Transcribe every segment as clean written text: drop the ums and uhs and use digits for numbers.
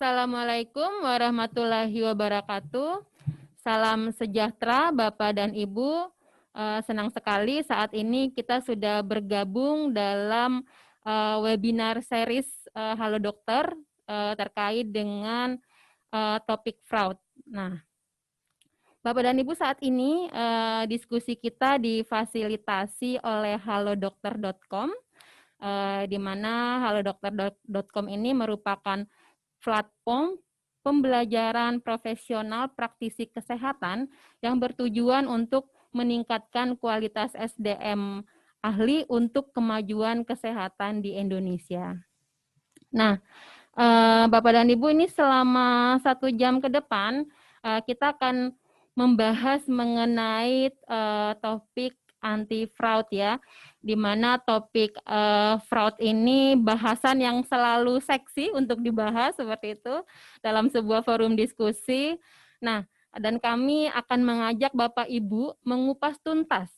Assalamualaikum warahmatullahi wabarakatuh. Salam sejahtera Bapak dan Ibu. Senang sekali saat ini kita sudah bergabung dalam webinar series Halo Dokter terkait dengan topik fraud. Nah, Bapak dan Ibu, saat ini diskusi kita difasilitasi oleh halodokter.com, di mana halodokter.com ini merupakan platform pembelajaran profesional praktisi kesehatan yang bertujuan untuk meningkatkan kualitas SDM ahli untuk kemajuan kesehatan di Indonesia. Nah, Bapak dan Ibu, ini selama 1 jam ke depan kita akan membahas mengenai topik anti fraud ya, di mana topik fraud ini bahasan yang selalu seksi untuk dibahas seperti itu dalam sebuah forum diskusi. Nah, dan kami akan mengajak Bapak Ibu mengupas tuntas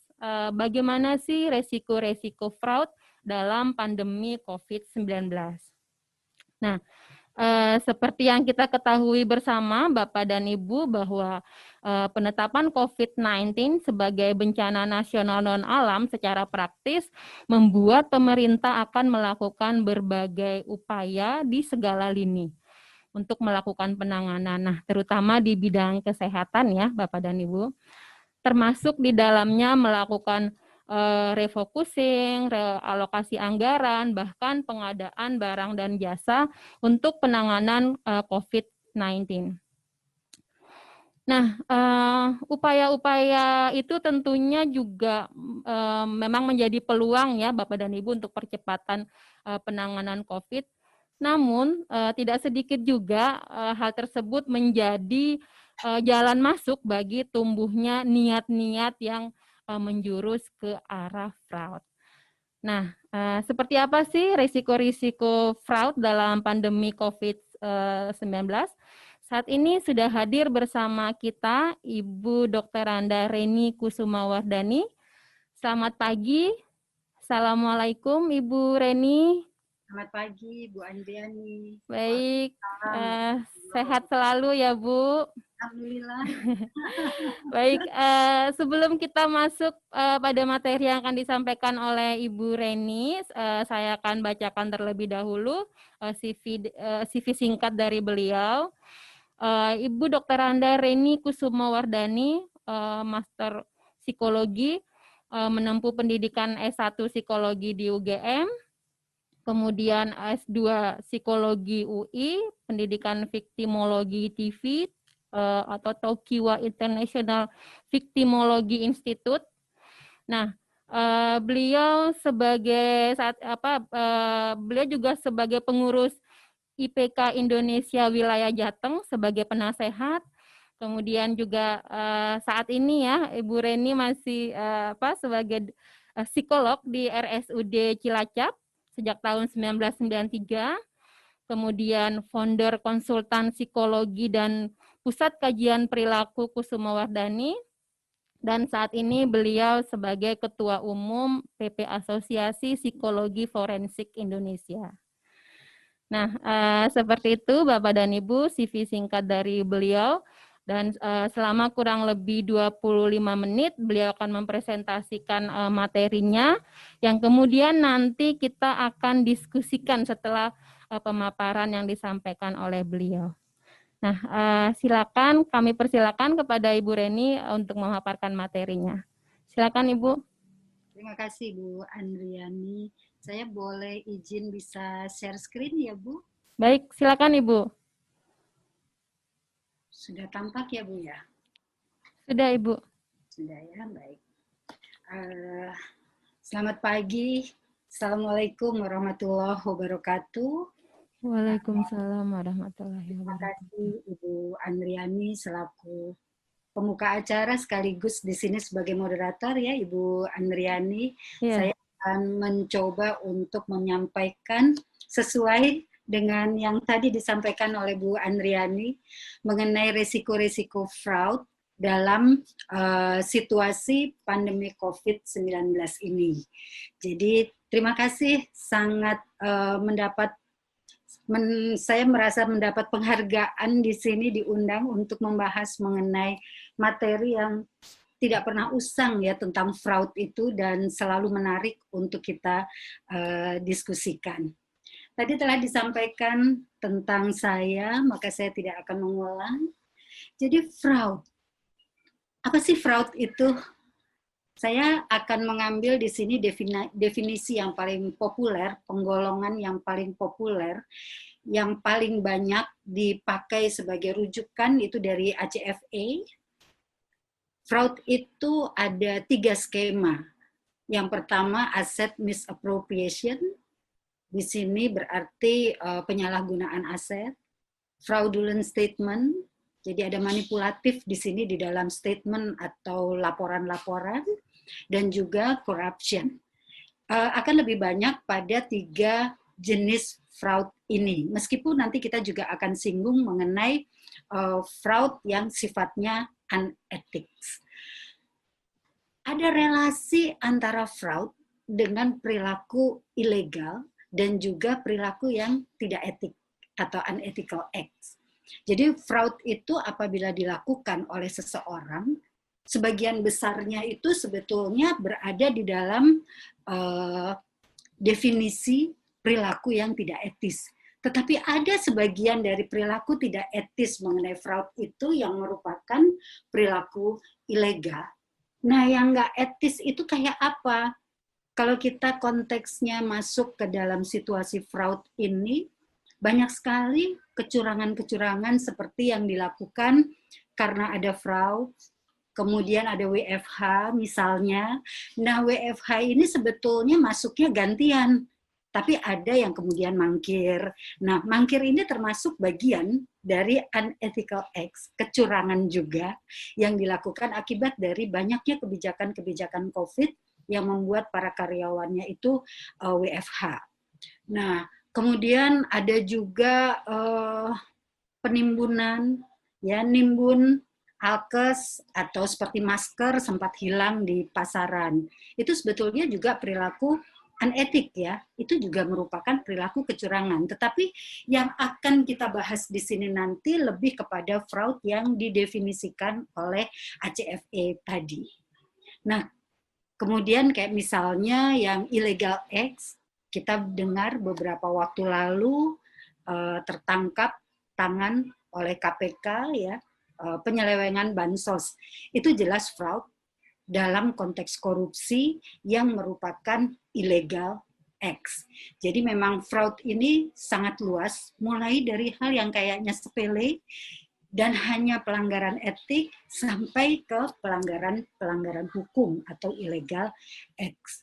bagaimana sih resiko-resiko fraud dalam pandemi COVID-19. Nah, seperti yang kita ketahui bersama Bapak dan Ibu bahwa penetapan COVID-19 sebagai bencana nasional non-alam secara praktis membuat pemerintah akan melakukan berbagai upaya di segala lini untuk melakukan penanganan. Nah, terutama di bidang kesehatan ya Bapak dan Ibu, termasuk di dalamnya melakukan refocusing, realokasi anggaran, bahkan pengadaan barang dan jasa untuk penanganan COVID-19. Nah, upaya-upaya itu tentunya juga memang menjadi peluang ya Bapak dan Ibu untuk percepatan penanganan COVID. Namun tidak sedikit juga hal tersebut menjadi jalan masuk bagi tumbuhnya niat-niat yang menjurus ke arah fraud. Nah, seperti apa sih risiko-risiko fraud dalam pandemi COVID-19? Saat ini sudah hadir bersama kita Ibu Dr. Anda Reni Kusumawardani. Selamat pagi. Assalamualaikum Ibu Reni. Selamat pagi Bu Andriani. Baik, sehat selalu ya Bu. Alhamdulillah. Baik, sebelum kita masuk pada materi yang akan disampaikan oleh Ibu Reni, saya akan bacakan terlebih dahulu CV singkat dari beliau. Ibu Dr. Anda Reni Kusumawardani, Master Psikologi, menempuh pendidikan S1 Psikologi di UGM, kemudian S2 Psikologi UI, pendidikan Viktimologi TV, atau Tokiwa International Victimology Institute. Nah, beliau beliau juga sebagai pengurus IPK Indonesia Wilayah Jateng sebagai penasehat. Kemudian juga saat ini ya Ibu Reni masih sebagai psikolog di RSUD Cilacap sejak tahun 1993. Kemudian founder konsultan psikologi dan Pusat Kajian Perilaku Kusumawardani, dan saat ini beliau sebagai Ketua Umum PP Asosiasi Psikologi Forensik Indonesia. Nah, seperti itu Bapak dan Ibu CV singkat dari beliau, dan selama kurang lebih 25 menit beliau akan mempresentasikan materinya yang kemudian nanti kita akan diskusikan setelah pemaparan yang disampaikan oleh beliau. Nah, silakan kami persilakan kepada Ibu Reni untuk memaparkan materinya. Silakan Ibu. Terima kasih Bu Andriani. Saya boleh izin bisa share screen ya Bu? Baik, silakan Ibu. Sudah tampak ya Bu ya? Sudah Ibu. Sudah ya, baik. Selamat pagi. Assalamualaikum warahmatullahi wabarakatuh. Waalaikumsalam warahmatullahi Terima wabarakatuh. kasih Ibu Andriani selaku pembuka acara sekaligus di sini sebagai moderator ya Ibu Andriani. Ya. Saya akan mencoba untuk menyampaikan sesuai dengan yang tadi disampaikan oleh Bu Andriani mengenai risiko-risiko fraud dalam situasi pandemi COVID-19 ini. Jadi terima kasih sangat mendapat saya merasa mendapat penghargaan di sini diundang untuk membahas mengenai materi yang tidak pernah usang ya tentang fraud itu dan selalu menarik untuk kita diskusikan. Tadi telah disampaikan tentang saya, maka saya tidak akan mengulang. Jadi fraud. Apa sih fraud itu? Saya akan mengambil di sini definisi yang paling populer, penggolongan yang paling populer, yang paling banyak dipakai sebagai rujukan itu dari ACFA. Fraud itu ada 3 skema. Yang pertama, asset misappropriation. Di sini berarti penyalahgunaan aset. Fraudulent statement, jadi ada manipulatif di sini di dalam statement atau laporan-laporan. Dan juga corruption. Akan lebih banyak pada 3 jenis fraud ini. Meskipun nanti kita juga akan singgung mengenai fraud yang sifatnya unethics. Ada relasi antara fraud dengan perilaku ilegal dan juga perilaku yang tidak etik atau unethical acts. Jadi fraud itu apabila dilakukan oleh seseorang, sebagian besarnya itu sebetulnya berada di dalam definisi perilaku yang tidak etis. Tetapi ada sebagian dari perilaku tidak etis mengenai fraud itu yang merupakan perilaku ilegal. Nah, yang nggak etis itu kayak apa? Kalau kita konteksnya masuk ke dalam situasi fraud ini, banyak sekali kecurangan-kecurangan seperti yang dilakukan karena ada fraud, kemudian ada WFH misalnya. Nah, WFH ini sebetulnya masuknya gantian, tapi ada yang kemudian mangkir. Nah, mangkir ini termasuk bagian dari unethical acts, kecurangan juga yang dilakukan akibat dari banyaknya kebijakan-kebijakan COVID yang membuat para karyawannya itu WFH. Nah, kemudian ada juga penimbunan, ya, nimbun alkes atau seperti masker sempat hilang di pasaran. Itu sebetulnya juga perilaku unetik ya, itu juga merupakan perilaku kecurangan. Tetapi yang akan kita bahas di sini nanti lebih kepada fraud yang didefinisikan oleh ACFA tadi. Nah, kemudian kayak misalnya yang illegal acts, kita dengar beberapa waktu lalu tertangkap tangan oleh KPK ya, penyelewengan bansos. Itu jelas fraud dalam konteks korupsi yang merupakan illegal acts. Jadi memang fraud ini sangat luas, mulai dari hal yang kayaknya sepele dan hanya pelanggaran etik sampai ke pelanggaran hukum atau illegal acts.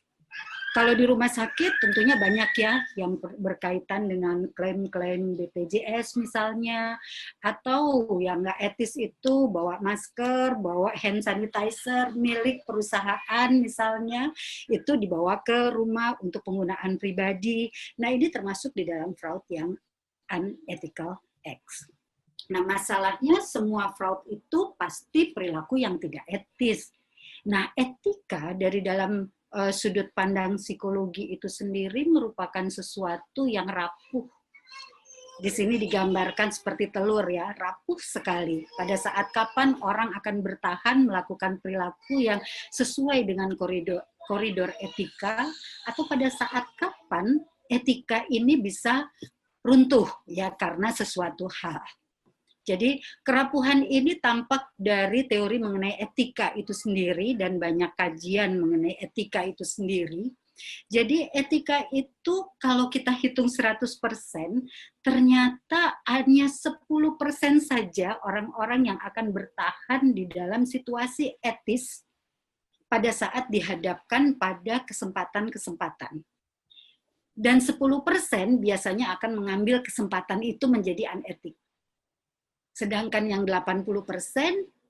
Kalau di rumah sakit tentunya banyak ya yang berkaitan dengan klaim-klaim BPJS misalnya, atau yang nggak etis itu bawa masker, bawa hand sanitizer milik perusahaan misalnya, itu dibawa ke rumah untuk penggunaan pribadi. Nah, ini termasuk di dalam fraud yang unethical acts. Nah, masalahnya semua fraud itu pasti perilaku yang tidak etis. Nah, etika dari dalam sudut pandang psikologi itu sendiri merupakan sesuatu yang rapuh. Di sini digambarkan seperti telur ya, rapuh sekali. Pada saat kapan orang akan bertahan melakukan perilaku yang sesuai dengan koridor etika, atau pada saat kapan etika ini bisa runtuh ya karena sesuatu hal. Jadi kerapuhan ini tampak dari teori mengenai etika itu sendiri dan banyak kajian mengenai etika itu sendiri. Jadi etika itu kalau kita hitung 100%, ternyata hanya 10% saja orang-orang yang akan bertahan di dalam situasi etis pada saat dihadapkan pada kesempatan-kesempatan. Dan 10% biasanya akan mengambil kesempatan itu menjadi unetik. Sedangkan yang 80%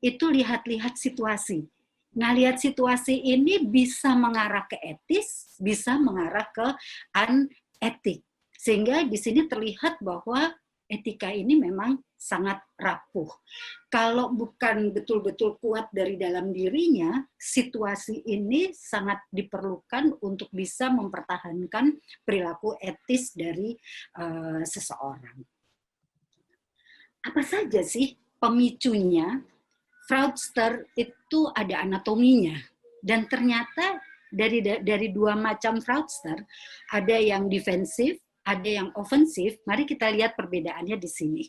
itu lihat-lihat situasi. Nah, lihat situasi ini bisa mengarah ke etis, bisa mengarah ke unetik. Sehingga di sini terlihat bahwa etika ini memang sangat rapuh. Kalau bukan betul-betul kuat dari dalam dirinya, situasi ini sangat diperlukan untuk bisa mempertahankan perilaku etis dari seseorang. Apa saja sih pemicunya? Fraudster itu ada anatominya, dan ternyata dari dua macam fraudster, ada yang defensif, ada yang ofensif. Mari kita lihat perbedaannya di sini.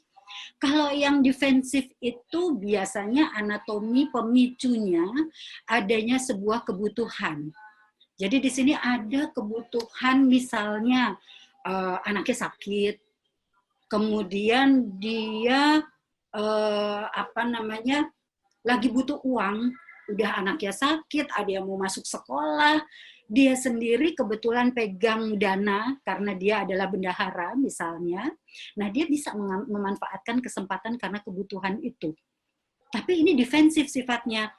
Kalau yang defensif itu biasanya anatomi pemicunya adanya sebuah kebutuhan. Jadi di sini ada kebutuhan, misalnya anaknya sakit, kemudian dia lagi butuh uang, udah anaknya sakit, ada yang mau masuk sekolah, dia sendiri kebetulan pegang dana karena dia adalah bendahara misalnya, nah dia bisa memanfaatkan kesempatan karena kebutuhan itu. Tapi ini defensif sifatnya.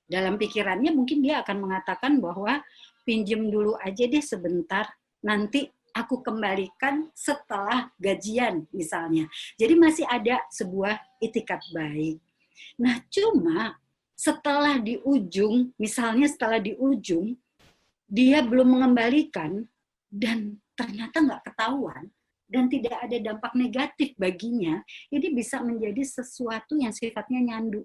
Dalam pikirannya mungkin dia akan mengatakan bahwa pinjem dulu aja deh sebentar, nanti aku kembalikan setelah gajian misalnya. Jadi masih ada sebuah itikat baik. Nah, cuma setelah di ujung, misalnya setelah di ujung, dia belum mengembalikan dan ternyata nggak ketahuan dan tidak ada dampak negatif baginya, ini bisa menjadi sesuatu yang sifatnya nyandu.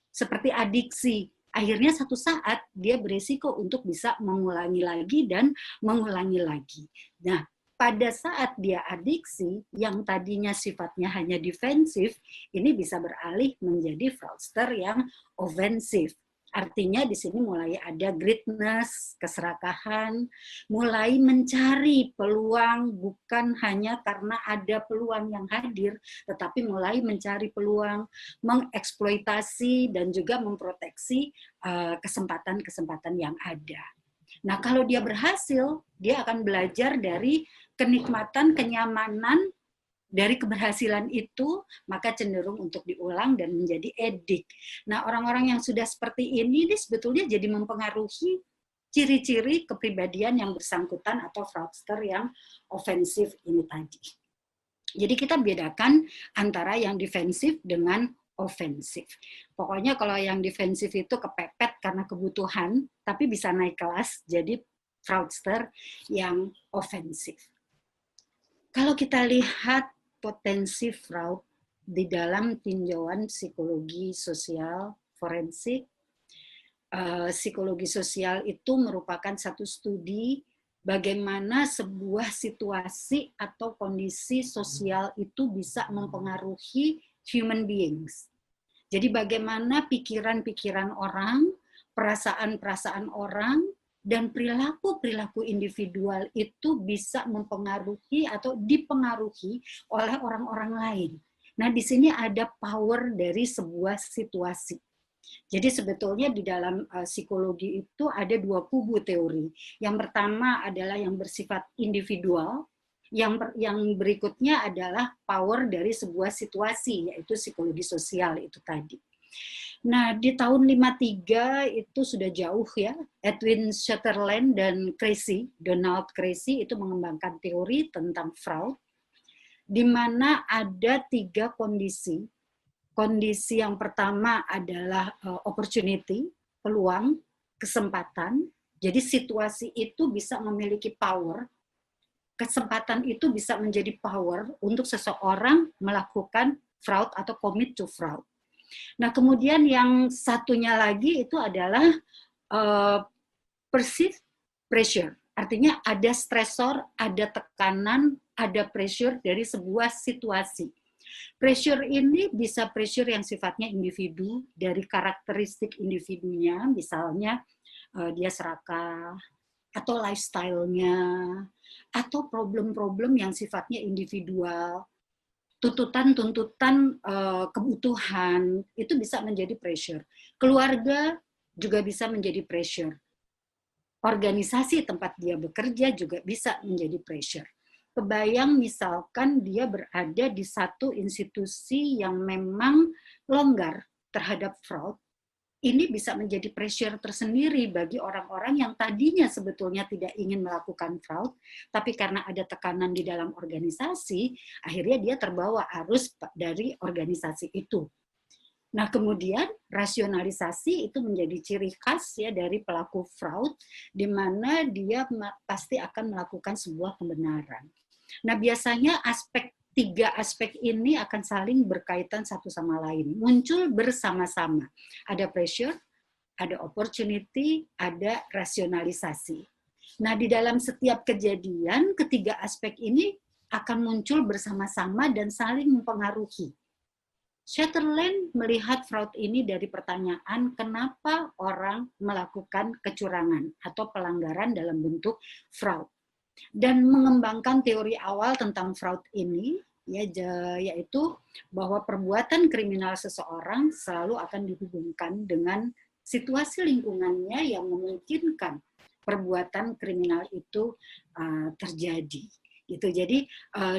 Seperti adiksi. Akhirnya satu saat dia berisiko untuk bisa mengulangi lagi dan mengulangi lagi. Nah, pada saat dia adiksi, yang tadinya sifatnya hanya defensif, ini bisa beralih menjadi fraudster yang ofensif. Artinya di sini mulai ada greediness, keserakahan, mulai mencari peluang bukan hanya karena ada peluang yang hadir, tetapi mulai mencari peluang, mengeksploitasi dan juga memproteksi kesempatan-kesempatan yang ada. Nah, kalau dia berhasil, dia akan belajar dari kenikmatan, kenyamanan dari keberhasilan itu, maka cenderung untuk diulang dan menjadi edik. Nah, orang-orang yang sudah seperti ini sebetulnya jadi mempengaruhi ciri-ciri kepribadian yang bersangkutan atau fraudster yang ofensif ini tadi. Jadi kita bedakan antara yang defensif dengan ofensif. Pokoknya kalau yang defensif itu kepepet karena kebutuhan, tapi bisa naik kelas jadi fraudster yang ofensif. Kalau kita lihat potensi fraud di dalam tinjauan psikologi sosial forensik, psikologi sosial itu merupakan satu studi bagaimana sebuah situasi atau kondisi sosial itu bisa mempengaruhi human beings. Jadi bagaimana pikiran-pikiran orang, perasaan-perasaan orang, dan perilaku-perilaku individual itu bisa mempengaruhi atau dipengaruhi oleh orang-orang lain. Nah, di sini ada power dari sebuah situasi. Jadi sebetulnya di dalam psikologi itu ada dua kubu teori. Yang pertama adalah yang bersifat individual, yang berikutnya adalah power dari sebuah situasi, yaitu psikologi sosial itu tadi. Nah, di tahun 53 itu sudah jauh ya, Edwin Sutherland dan Donald Creasy itu mengembangkan teori tentang fraud, di mana ada 3 kondisi. Kondisi yang pertama adalah opportunity, peluang, kesempatan. Jadi situasi itu bisa memiliki power, kesempatan itu bisa menjadi power untuk seseorang melakukan fraud atau commit to fraud. Nah, kemudian yang satunya lagi itu adalah perceived pressure. Artinya ada stresor, ada tekanan, ada pressure dari sebuah situasi. Pressure ini bisa pressure yang sifatnya individu, dari karakteristik individunya, misalnya dia serakah, atau lifestyle-nya, atau problem-problem yang sifatnya individual, tuntutan-tuntutan kebutuhan, itu bisa menjadi pressure. Keluarga juga bisa menjadi pressure. Organisasi tempat dia bekerja juga bisa menjadi pressure. Kebayang misalkan dia berada di satu institusi yang memang longgar terhadap fraud, ini bisa menjadi pressure tersendiri bagi orang-orang yang tadinya sebetulnya tidak ingin melakukan fraud, tapi karena ada tekanan di dalam organisasi, akhirnya dia terbawa arus dari organisasi itu. Nah, kemudian rasionalisasi itu menjadi ciri khas ya dari pelaku fraud, di mana dia pasti akan melakukan sebuah pembenaran. Nah, biasanya tiga aspek ini akan saling berkaitan satu sama lain, muncul bersama-sama. Ada pressure, ada opportunity, ada rasionalisasi. Nah, di dalam setiap kejadian, ketiga aspek ini akan muncul bersama-sama dan saling mempengaruhi. Sutherland melihat fraud ini dari pertanyaan kenapa orang melakukan kecurangan atau pelanggaran dalam bentuk fraud, dan mengembangkan teori awal tentang fraud ini, ya, yaitu bahwa perbuatan kriminal seseorang selalu akan dihubungkan dengan situasi lingkungannya yang memungkinkan perbuatan kriminal itu terjadi. Gitu. Jadi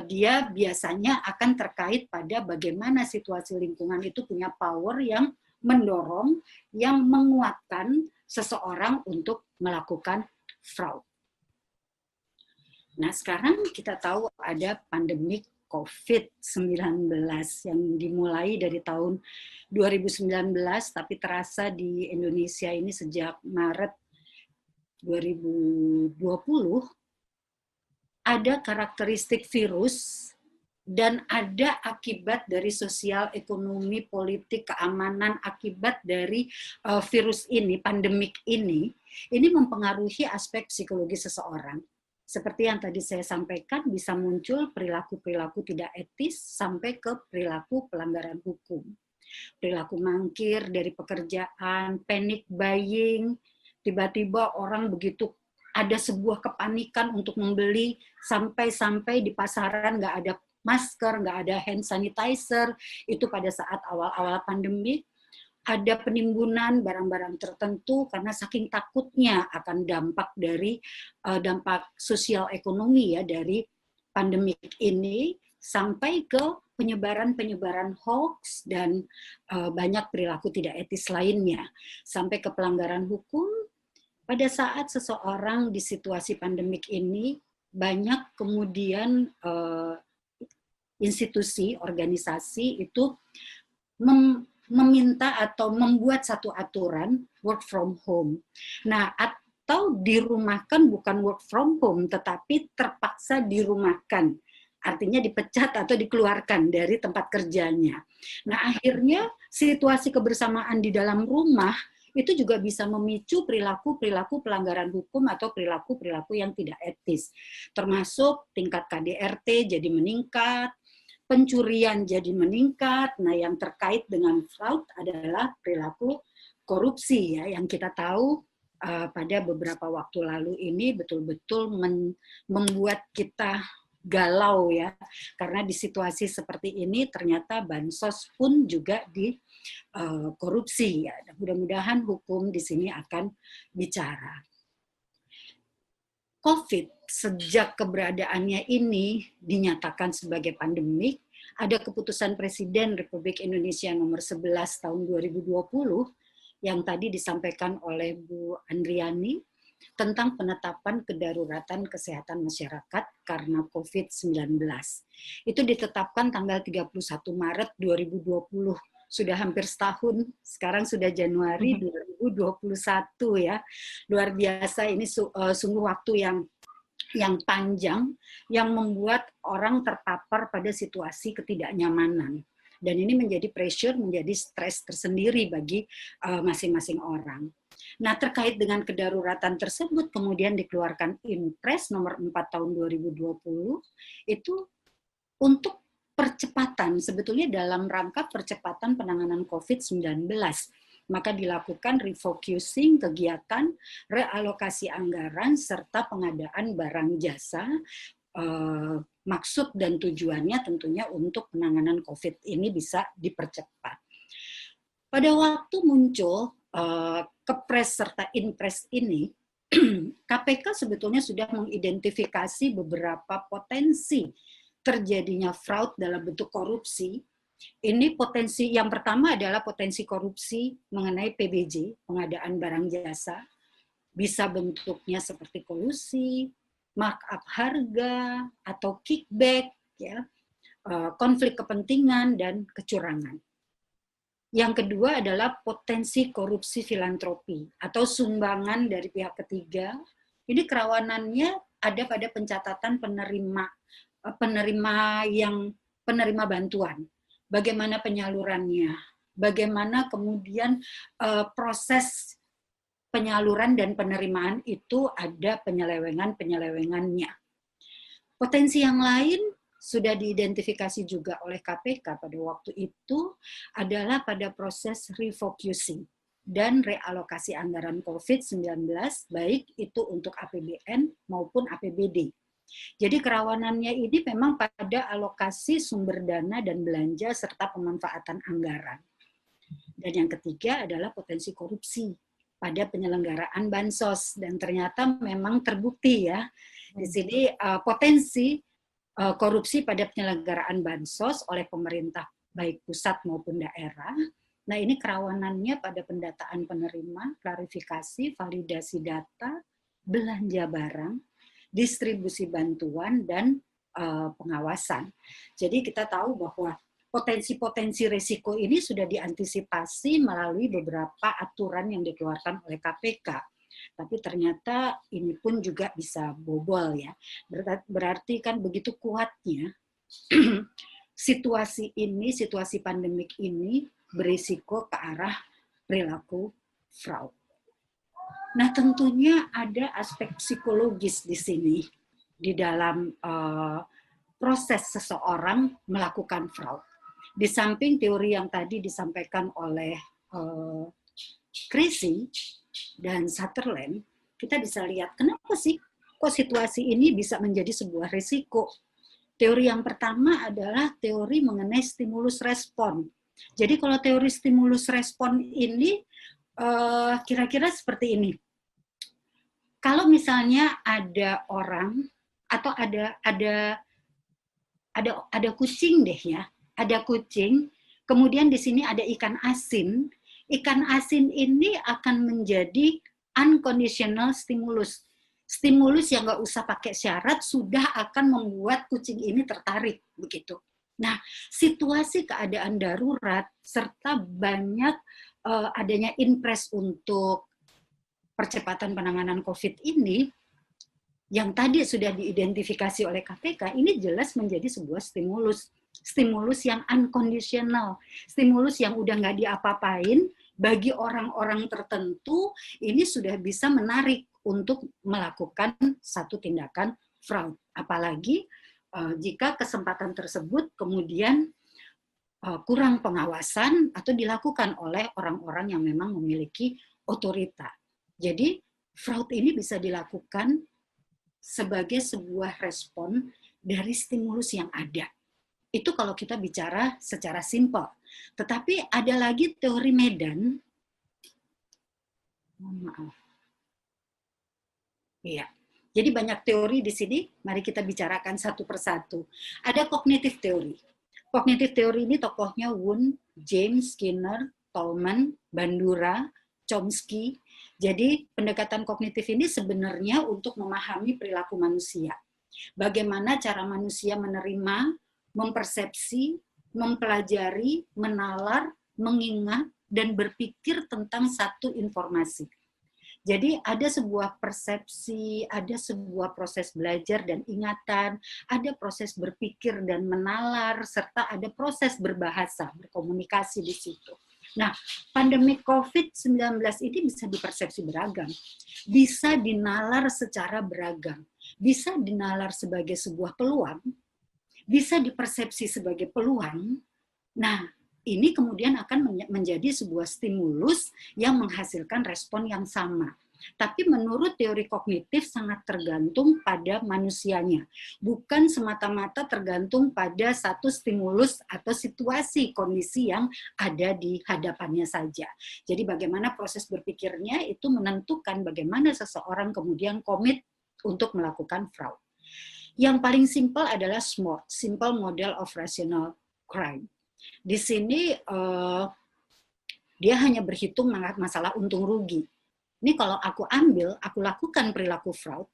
dia biasanya akan terkait pada bagaimana situasi lingkungan itu punya power yang mendorong, yang menguatkan seseorang untuk melakukan fraud. Nah, sekarang kita tahu ada pandemi COVID-19 yang dimulai dari tahun 2019, tapi terasa di Indonesia ini sejak Maret 2020, ada karakteristik virus dan ada akibat dari sosial, ekonomi, politik, keamanan, akibat dari virus ini, pandemik ini mempengaruhi aspek psikologi seseorang. Seperti yang tadi saya sampaikan, bisa muncul perilaku-perilaku tidak etis sampai ke perilaku pelanggaran hukum. Perilaku mangkir dari pekerjaan, panic buying, tiba-tiba orang begitu ada sebuah kepanikan untuk membeli, sampai-sampai di pasaran nggak ada masker, nggak ada hand sanitizer, itu pada saat awal-awal pandemi. Ada penimbunan barang-barang tertentu karena saking takutnya akan dampak dari dampak sosial ekonomi ya dari pandemik ini, sampai ke penyebaran hoax dan banyak perilaku tidak etis lainnya, sampai ke pelanggaran hukum. Pada saat seseorang di situasi pandemik ini, banyak kemudian institusi, organisasi itu meminta atau membuat satu aturan work from home. Nah, atau dirumahkan, bukan work from home, tetapi terpaksa dirumahkan. Artinya dipecat atau dikeluarkan dari tempat kerjanya. Nah, akhirnya situasi kebersamaan di dalam rumah itu juga bisa memicu perilaku-perilaku pelanggaran hukum atau perilaku-perilaku yang tidak etis. Termasuk tingkat KDRT jadi meningkat, pencurian jadi meningkat. Nah, yang terkait dengan fraud adalah perilaku korupsi ya, yang kita tahu pada beberapa waktu lalu ini betul-betul membuat kita galau ya, karena di situasi seperti ini ternyata bansos pun juga korupsi ya. Mudah-mudahan hukum di sini akan bicara. COVID sejak keberadaannya ini dinyatakan sebagai pandemik, ada keputusan Presiden Republik Indonesia nomor 11 tahun 2020 yang tadi disampaikan oleh Bu Andriani tentang penetapan kedaruratan kesehatan masyarakat karena COVID-19. Itu ditetapkan tanggal 31 Maret 2020. Sudah hampir setahun, sekarang sudah Januari 2021 ya. Luar biasa, ini sungguh waktu yang panjang yang membuat orang terpapar pada situasi ketidaknyamanan. Dan ini menjadi pressure, menjadi stres tersendiri bagi masing-masing orang. Nah, terkait dengan kedaruratan tersebut kemudian dikeluarkan Impres nomor 4 tahun 2020 itu untuk percepatan, sebetulnya dalam rangka percepatan penanganan COVID-19. Maka dilakukan refocusing kegiatan, realokasi anggaran, serta pengadaan barang jasa. Maksud dan tujuannya tentunya untuk penanganan COVID ini bisa dipercepat. Pada waktu muncul Kepres serta Inpres ini, KPK sebetulnya sudah mengidentifikasi beberapa potensi terjadinya fraud dalam bentuk korupsi Ini potensi yang pertama adalah potensi korupsi mengenai PBJ, pengadaan barang jasa. Bisa bentuknya seperti kolusi, markup harga, atau kickback, ya, konflik kepentingan, dan kecurangan. Yang kedua adalah potensi korupsi filantropi atau sumbangan dari pihak ketiga. Ini kerawanannya ada pada pencatatan penerima bantuan. Bagaimana penyalurannya, bagaimana kemudian proses penyaluran dan penerimaan itu ada penyelewengannya. Potensi yang lain sudah diidentifikasi juga oleh KPK pada waktu itu adalah pada proses refocusing dan realokasi anggaran COVID-19, baik itu untuk APBN maupun APBD. Jadi kerawanannya ini memang pada alokasi sumber dana dan belanja serta pemanfaatan anggaran. Dan yang ketiga adalah potensi korupsi pada penyelenggaraan bansos, dan ternyata memang terbukti ya di sini potensi korupsi pada penyelenggaraan bansos oleh pemerintah baik pusat maupun daerah. Nah, ini kerawanannya pada pendataan penerima, klarifikasi, validasi data, belanja barang, distribusi bantuan, dan pengawasan. Jadi kita tahu bahwa potensi-potensi risiko ini sudah diantisipasi melalui beberapa aturan yang dikeluarkan oleh KPK. Tapi ternyata ini pun juga bisa bobol ya. Berarti kan begitu kuatnya situasi ini, situasi pandemik ini berisiko ke arah perilaku fraud. Nah, tentunya ada aspek psikologis di sini di dalam proses seseorang melakukan fraud. Di samping teori yang tadi disampaikan oleh Krisi dan Sutherland, kita bisa lihat kenapa sih kok situasi ini bisa menjadi sebuah risiko. Teori yang pertama adalah teori mengenai stimulus respon. Jadi kalau teori stimulus respon ini kira-kira seperti ini. Kalau misalnya ada orang atau ada kucing deh ya, ada kucing, kemudian di sini ada ikan asin. Ikan asin ini akan menjadi unconditional stimulus. Stimulus yang nggak usah pakai syarat sudah akan membuat kucing ini tertarik begitu. Nah, situasi keadaan darurat serta banyak adanya impres untuk percepatan penanganan COVID ini, yang tadi sudah diidentifikasi oleh KPK, ini jelas menjadi sebuah stimulus. Stimulus yang unconditional, stimulus yang udah nggak diapa-apain, bagi orang-orang tertentu, ini sudah bisa menarik untuk melakukan satu tindakan fraud. Apalagi jika kesempatan tersebut kemudian kurang pengawasan atau dilakukan oleh orang-orang yang memang memiliki otoritas. Jadi fraud ini bisa dilakukan sebagai sebuah respon dari stimulus yang ada. Itu kalau kita bicara secara simpel. Tetapi ada lagi teori medan. Maaf. Iya. Jadi banyak teori di sini, mari kita bicarakan satu persatu. Ada kognitif teori. Kognitif teori ini tokohnya Wundt, James, Skinner, Tolman, Bandura, Chomsky. Jadi pendekatan kognitif ini sebenarnya untuk memahami perilaku manusia. Bagaimana cara manusia menerima, mempersepsi, mempelajari, menalar, mengingat, dan berpikir tentang satu informasi. Jadi ada sebuah persepsi, ada sebuah proses belajar dan ingatan, ada proses berpikir dan menalar, serta ada proses berbahasa, berkomunikasi di situ. Nah, pandemi COVID-19 ini bisa dipersepsi beragam, bisa dinalar secara beragam, bisa dinalar sebagai sebuah peluang, bisa dipersepsi sebagai peluang. Nah, ini kemudian akan menjadi sebuah stimulus yang menghasilkan respon yang sama. Tapi menurut teori kognitif sangat tergantung pada manusianya. Bukan semata-mata tergantung pada satu stimulus atau situasi kondisi yang ada di hadapannya saja. Jadi bagaimana proses berpikirnya itu menentukan bagaimana seseorang kemudian komit untuk melakukan fraud. Yang paling simpel adalah SMART, Simple Model of Rational Crime. Di sini dia hanya berhitung masalah untung rugi. Ini kalau aku ambil, aku lakukan perilaku fraud,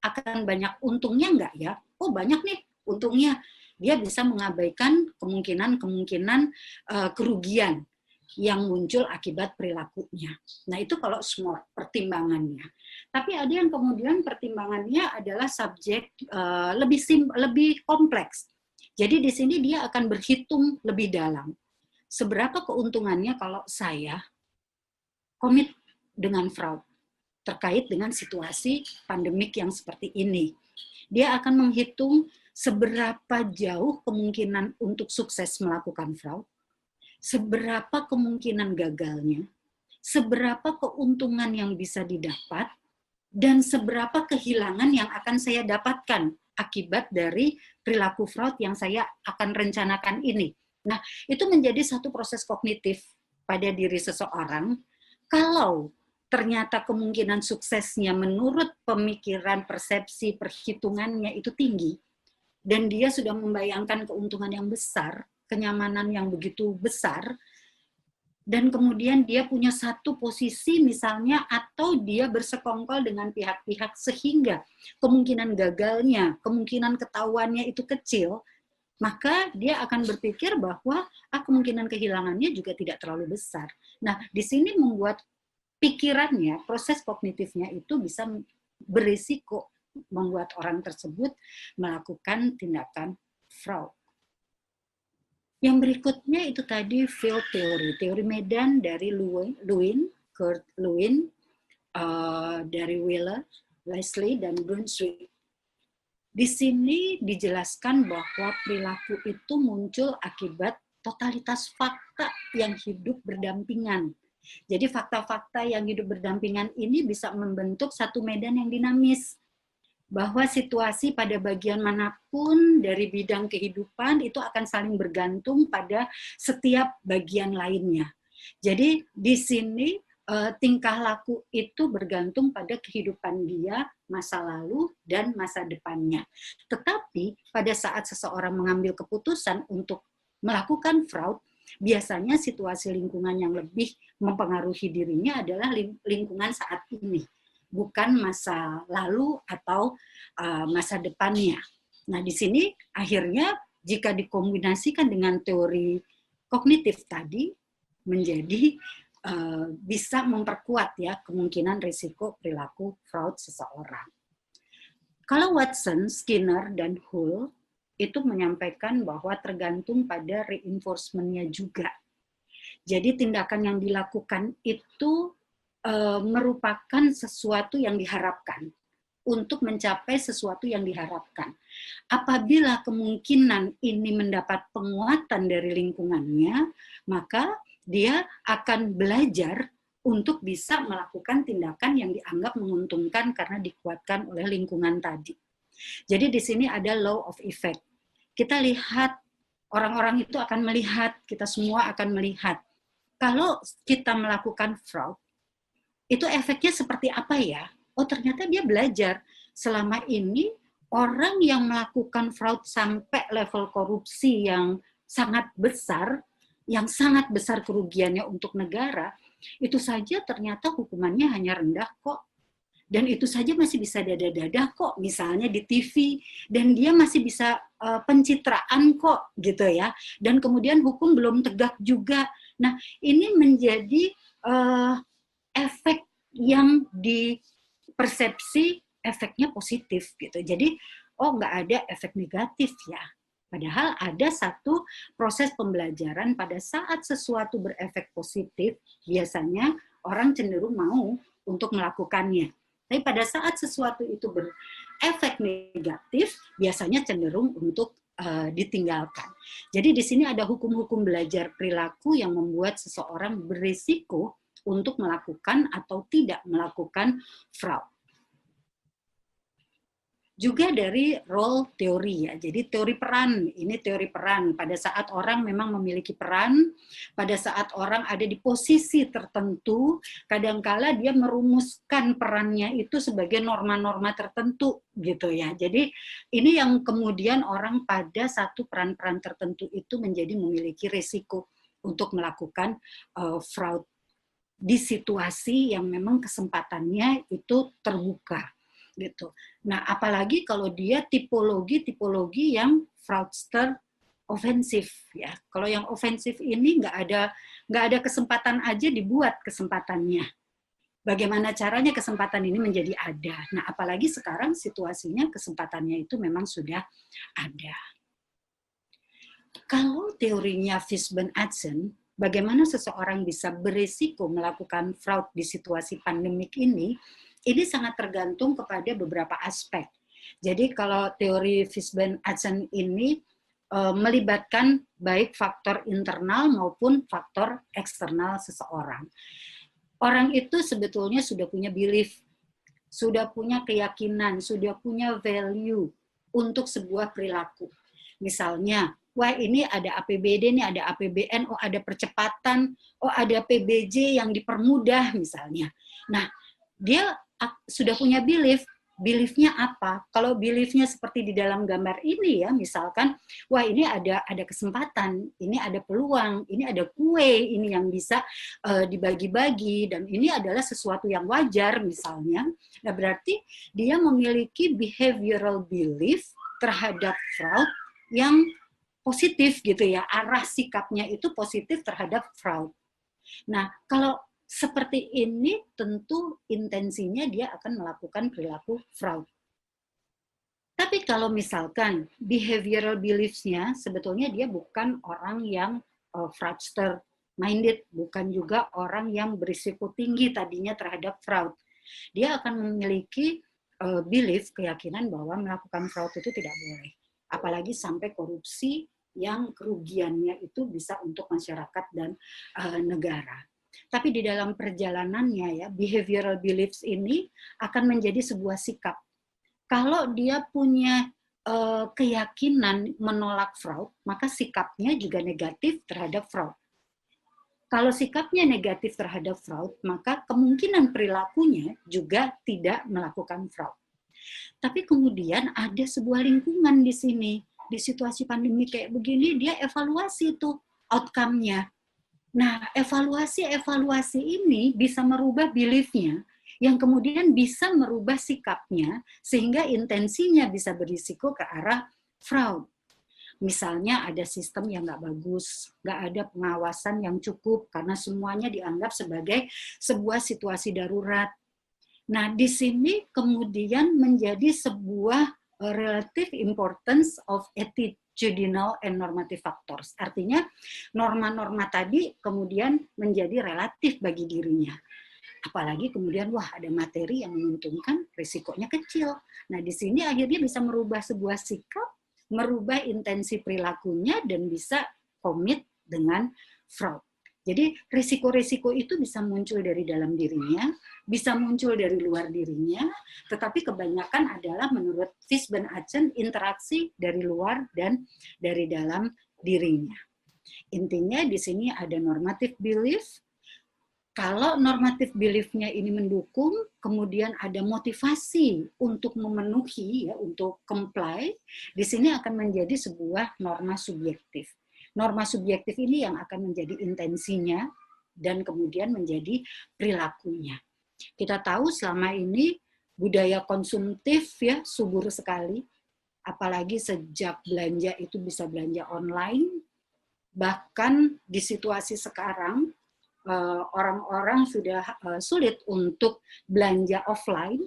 akan banyak untungnya nggak ya? Oh banyak nih untungnya. Dia bisa mengabaikan kemungkinan kerugian yang muncul akibat perilakunya. Nah itu kalau semua pertimbangannya. Tapi ada yang kemudian pertimbangannya adalah subjek lebih kompleks. Jadi di sini dia akan berhitung lebih dalam. Seberapa keuntungannya kalau saya komit dengan fraud terkait dengan situasi pandemik yang seperti ini. Dia akan menghitung seberapa jauh kemungkinan untuk sukses melakukan fraud, seberapa kemungkinan gagalnya, seberapa keuntungan yang bisa didapat, dan seberapa kehilangan yang akan saya dapatkan akibat dari perilaku fraud yang saya akan rencanakan ini. Nah, itu menjadi satu proses kognitif pada diri seseorang. Kalau ternyata kemungkinan suksesnya menurut pemikiran, persepsi, perhitungannya itu tinggi, dan dia sudah membayangkan keuntungan yang besar, kenyamanan yang begitu besar, dan kemudian dia punya satu posisi misalnya, atau dia bersekongkol dengan pihak-pihak sehingga kemungkinan gagalnya, kemungkinan ketahuannya itu kecil, maka dia akan berpikir bahwa kemungkinan kehilangannya juga tidak terlalu besar. Nah, di sini membuat pikirannya, proses kognitifnya itu bisa berisiko membuat orang tersebut melakukan tindakan fraud. Yang berikutnya itu tadi field theory, teori medan dari Kurt Lewin, dari Wheeler, Leslie, dan Brunswick. Di sini dijelaskan bahwa perilaku itu muncul akibat totalitas fakta yang hidup berdampingan. Jadi fakta-fakta yang hidup berdampingan ini bisa membentuk satu medan yang dinamis, bahwa situasi pada bagian manapun dari bidang kehidupan itu akan saling bergantung pada setiap bagian lainnya. Jadi di sini tingkah laku itu bergantung pada kehidupan dia, masa lalu dan masa depannya. Tetapi pada saat seseorang mengambil keputusan untuk melakukan fraud, biasanya situasi lingkungan yang lebih mempengaruhi dirinya adalah lingkungan saat ini, bukan masa lalu atau masa depannya. Nah, di sini akhirnya jika dikombinasikan dengan teori kognitif tadi, menjadi bisa memperkuat ya kemungkinan risiko perilaku fraud seseorang. Kalau Watson, Skinner, dan Hull itu menyampaikan bahwa tergantung pada reinforcement-nya juga. Jadi tindakan yang dilakukan itu merupakan sesuatu yang diharapkan untuk mencapai sesuatu yang diharapkan. Apabila kemungkinan ini mendapat penguatan dari lingkungannya, maka dia akan belajar untuk bisa melakukan tindakan yang dianggap menguntungkan karena dikuatkan oleh lingkungan tadi. Jadi di sini ada law of effect. Kita lihat, orang-orang itu akan melihat, kita semua akan melihat. Kalau kita melakukan fraud, itu efeknya seperti apa ya? Oh ternyata dia belajar. Selama ini orang yang melakukan fraud sampai level korupsi yang sangat besar kerugiannya untuk negara, itu saja ternyata hukumannya hanya rendah kok. Dan itu saja masih bisa dadah-dadah kok, misalnya di TV, dan dia masih bisa pencitraan kok, gitu ya. Dan kemudian hukum belum tegak juga. Nah, ini menjadi efek yang dipersepsi efeknya positif, gitu. Jadi, nggak ada efek negatif ya. Padahal ada satu proses pembelajaran pada saat sesuatu berefek positif, biasanya orang cenderung mau untuk melakukannya. Tapi pada saat sesuatu itu berefek negatif, biasanya cenderung untuk ditinggalkan. Jadi di sini ada hukum-hukum belajar perilaku yang membuat seseorang berisiko untuk melakukan atau tidak melakukan fraud. Juga dari role teori ya. Jadi teori peran, ini teori peran. Pada saat orang memang memiliki peran, pada saat orang ada di posisi tertentu, kadangkala dia merumuskan perannya itu sebagai norma-norma tertentu gitu ya. Jadi ini yang kemudian orang pada satu peran-peran tertentu itu menjadi memiliki risiko untuk melakukan fraud di situasi yang memang kesempatannya itu terbuka gitu. Nah, apalagi kalau dia tipologi yang fraudster ofensif ya. Kalau yang ofensif ini nggak ada kesempatan aja dibuat kesempatannya. Bagaimana caranya kesempatan ini menjadi ada? Nah, apalagi sekarang situasinya kesempatannya itu memang sudah ada. Kalau teorinya Fishburne-Atson, bagaimana seseorang bisa berisiko melakukan fraud di situasi pandemik ini sangat tergantung kepada beberapa aspek. Jadi kalau teori Fishburne-Atson ini melibatkan baik faktor internal maupun faktor eksternal seseorang. Orang itu sebetulnya sudah punya belief, sudah punya keyakinan, sudah punya value untuk sebuah perilaku. Misalnya, wah ini ada APBD, ini ada APBN, oh ada percepatan, oh ada PBJ yang dipermudah misalnya. Nah, dia sudah punya beliefnya apa? Kalau beliefnya seperti di dalam gambar ini ya, misalkan, wah ini ada kesempatan, ini ada peluang, ini ada kue, ini yang bisa dibagi-bagi, dan ini adalah sesuatu yang wajar misalnya. Nah berarti dia memiliki behavioral belief terhadap fraud yang positif gitu ya, arah sikapnya itu positif terhadap fraud. Nah kalau seperti ini tentu intensinya dia akan melakukan perilaku fraud. Tapi kalau misalkan behavioral beliefs-nya sebetulnya dia bukan orang yang fraudster minded, bukan juga orang yang berisiko tinggi tadinya terhadap fraud. Dia akan memiliki belief, keyakinan bahwa melakukan fraud itu tidak boleh. Apalagi sampai korupsi yang kerugiannya itu bisa untuk masyarakat dan negara. Tapi di dalam perjalanannya ya, behavioral beliefs ini akan menjadi sebuah sikap. Kalau dia punya keyakinan menolak fraud, maka sikapnya juga negatif terhadap fraud. Kalau sikapnya negatif terhadap fraud, maka kemungkinan perilakunya juga tidak melakukan fraud. Tapi kemudian ada sebuah lingkungan di sini. Di situasi pandemi kayak begini, dia evaluasi tuh outcome-nya. Nah, evaluasi ini bisa merubah belief-nya, yang kemudian bisa merubah sikapnya, sehingga intensinya bisa berisiko ke arah fraud. Misalnya ada sistem yang nggak bagus, nggak ada pengawasan yang cukup, karena semuanya dianggap sebagai sebuah situasi darurat. Nah, di sini kemudian menjadi sebuah relative importance of attitudinal and normative factors. Artinya norma-norma tadi kemudian menjadi relatif bagi dirinya. Apalagi kemudian wah ada materi yang menguntungkan, risikonya kecil. Nah di sini akhirnya bisa merubah sebuah sikap, merubah intensi perilakunya dan bisa komit dengan fraud. Jadi risiko-risiko itu bisa muncul dari dalam dirinya, bisa muncul dari luar dirinya, tetapi kebanyakan adalah menurut Fishburne-Atson interaksi dari luar dan dari dalam dirinya. Intinya di sini ada normative belief. Kalau normative belief-nya ini mendukung, kemudian ada motivasi untuk memenuhi, ya, untuk comply, di sini akan menjadi sebuah norma subjektif. Norma subjektif ini yang akan menjadi intensinya dan kemudian menjadi perilakunya. Kita tahu selama ini budaya konsumtif ya subur sekali, apalagi sejak belanja itu bisa belanja online, bahkan di situasi sekarang orang-orang sudah sulit untuk belanja offline.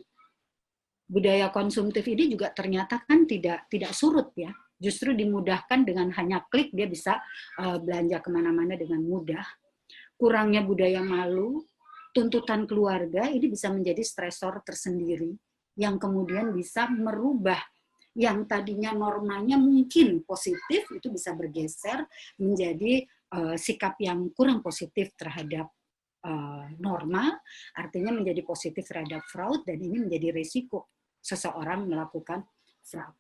Budaya konsumtif ini juga ternyata kan tidak surut ya, justru dimudahkan dengan hanya klik dia bisa belanja kemana-mana dengan mudah. Kurangnya budaya malu, tuntutan keluarga ini bisa menjadi stresor tersendiri yang kemudian bisa merubah yang tadinya normanya mungkin positif itu bisa bergeser menjadi sikap yang kurang positif terhadap norma, artinya menjadi positif terhadap fraud, dan ini menjadi risiko seseorang melakukan fraud.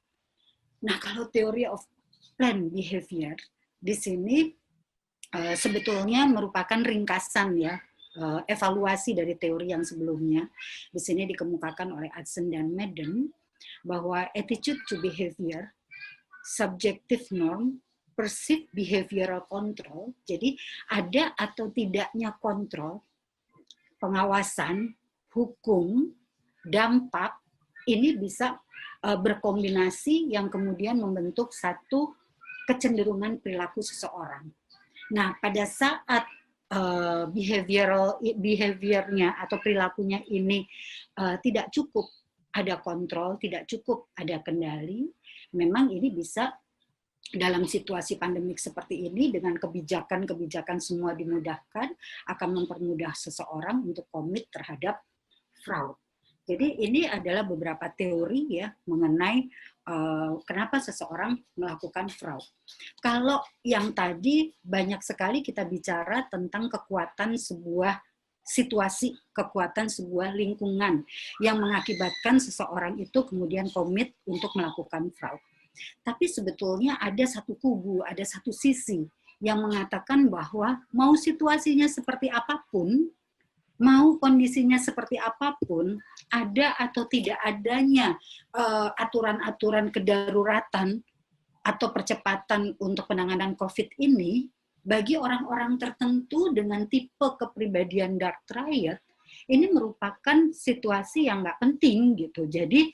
Nah, kalau teori of planned behavior di sini sebetulnya merupakan ringkasan ya, evaluasi dari teori yang sebelumnya. Di sini dikemukakan oleh Hudson dan Madden bahwa attitude to behavior, subjective norm, perceived behavioral control, jadi ada atau tidaknya kontrol, pengawasan, hukum, dampak, ini bisa berkombinasi yang kemudian membentuk satu kecenderungan perilaku seseorang. Nah, pada saat behaviornya atau perilakunya ini tidak cukup ada kontrol, tidak cukup ada kendali, memang ini bisa dalam situasi pandemik seperti ini dengan kebijakan-kebijakan semua dimudahkan akan mempermudah seseorang untuk komit terhadap fraud. Jadi ini adalah beberapa teori ya mengenai kenapa seseorang melakukan fraud. Kalau yang tadi banyak sekali kita bicara tentang kekuatan sebuah situasi, kekuatan sebuah lingkungan yang mengakibatkan seseorang itu kemudian komit untuk melakukan fraud. Tapi sebetulnya ada satu kubu, ada satu sisi yang mengatakan bahwa mau situasinya seperti apapun, mau kondisinya seperti apapun, ada atau tidak adanya aturan-aturan kedaruratan atau percepatan untuk penanganan COVID ini, bagi orang-orang tertentu dengan tipe kepribadian dark triad, ini merupakan situasi yang nggak penting gitu. Jadi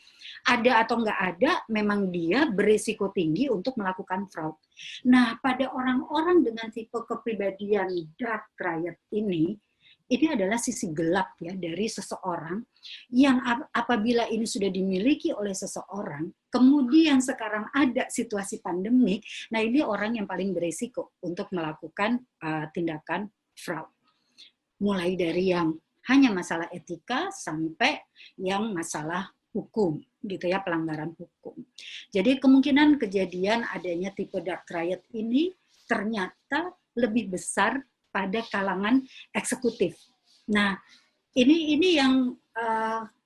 ada atau nggak ada, memang dia berisiko tinggi untuk melakukan fraud. Nah, pada orang-orang dengan tipe kepribadian dark triad ini adalah sisi gelap ya dari seseorang yang apabila ini sudah dimiliki oleh seseorang, kemudian sekarang ada situasi pandemik, nah ini orang yang paling berisiko untuk melakukan tindakan fraud. Mulai dari yang hanya masalah etika sampai yang masalah hukum gitu ya, pelanggaran hukum. Jadi kemungkinan kejadian adanya tipe dark triad ini ternyata lebih besar pada kalangan eksekutif. Nah, ini yang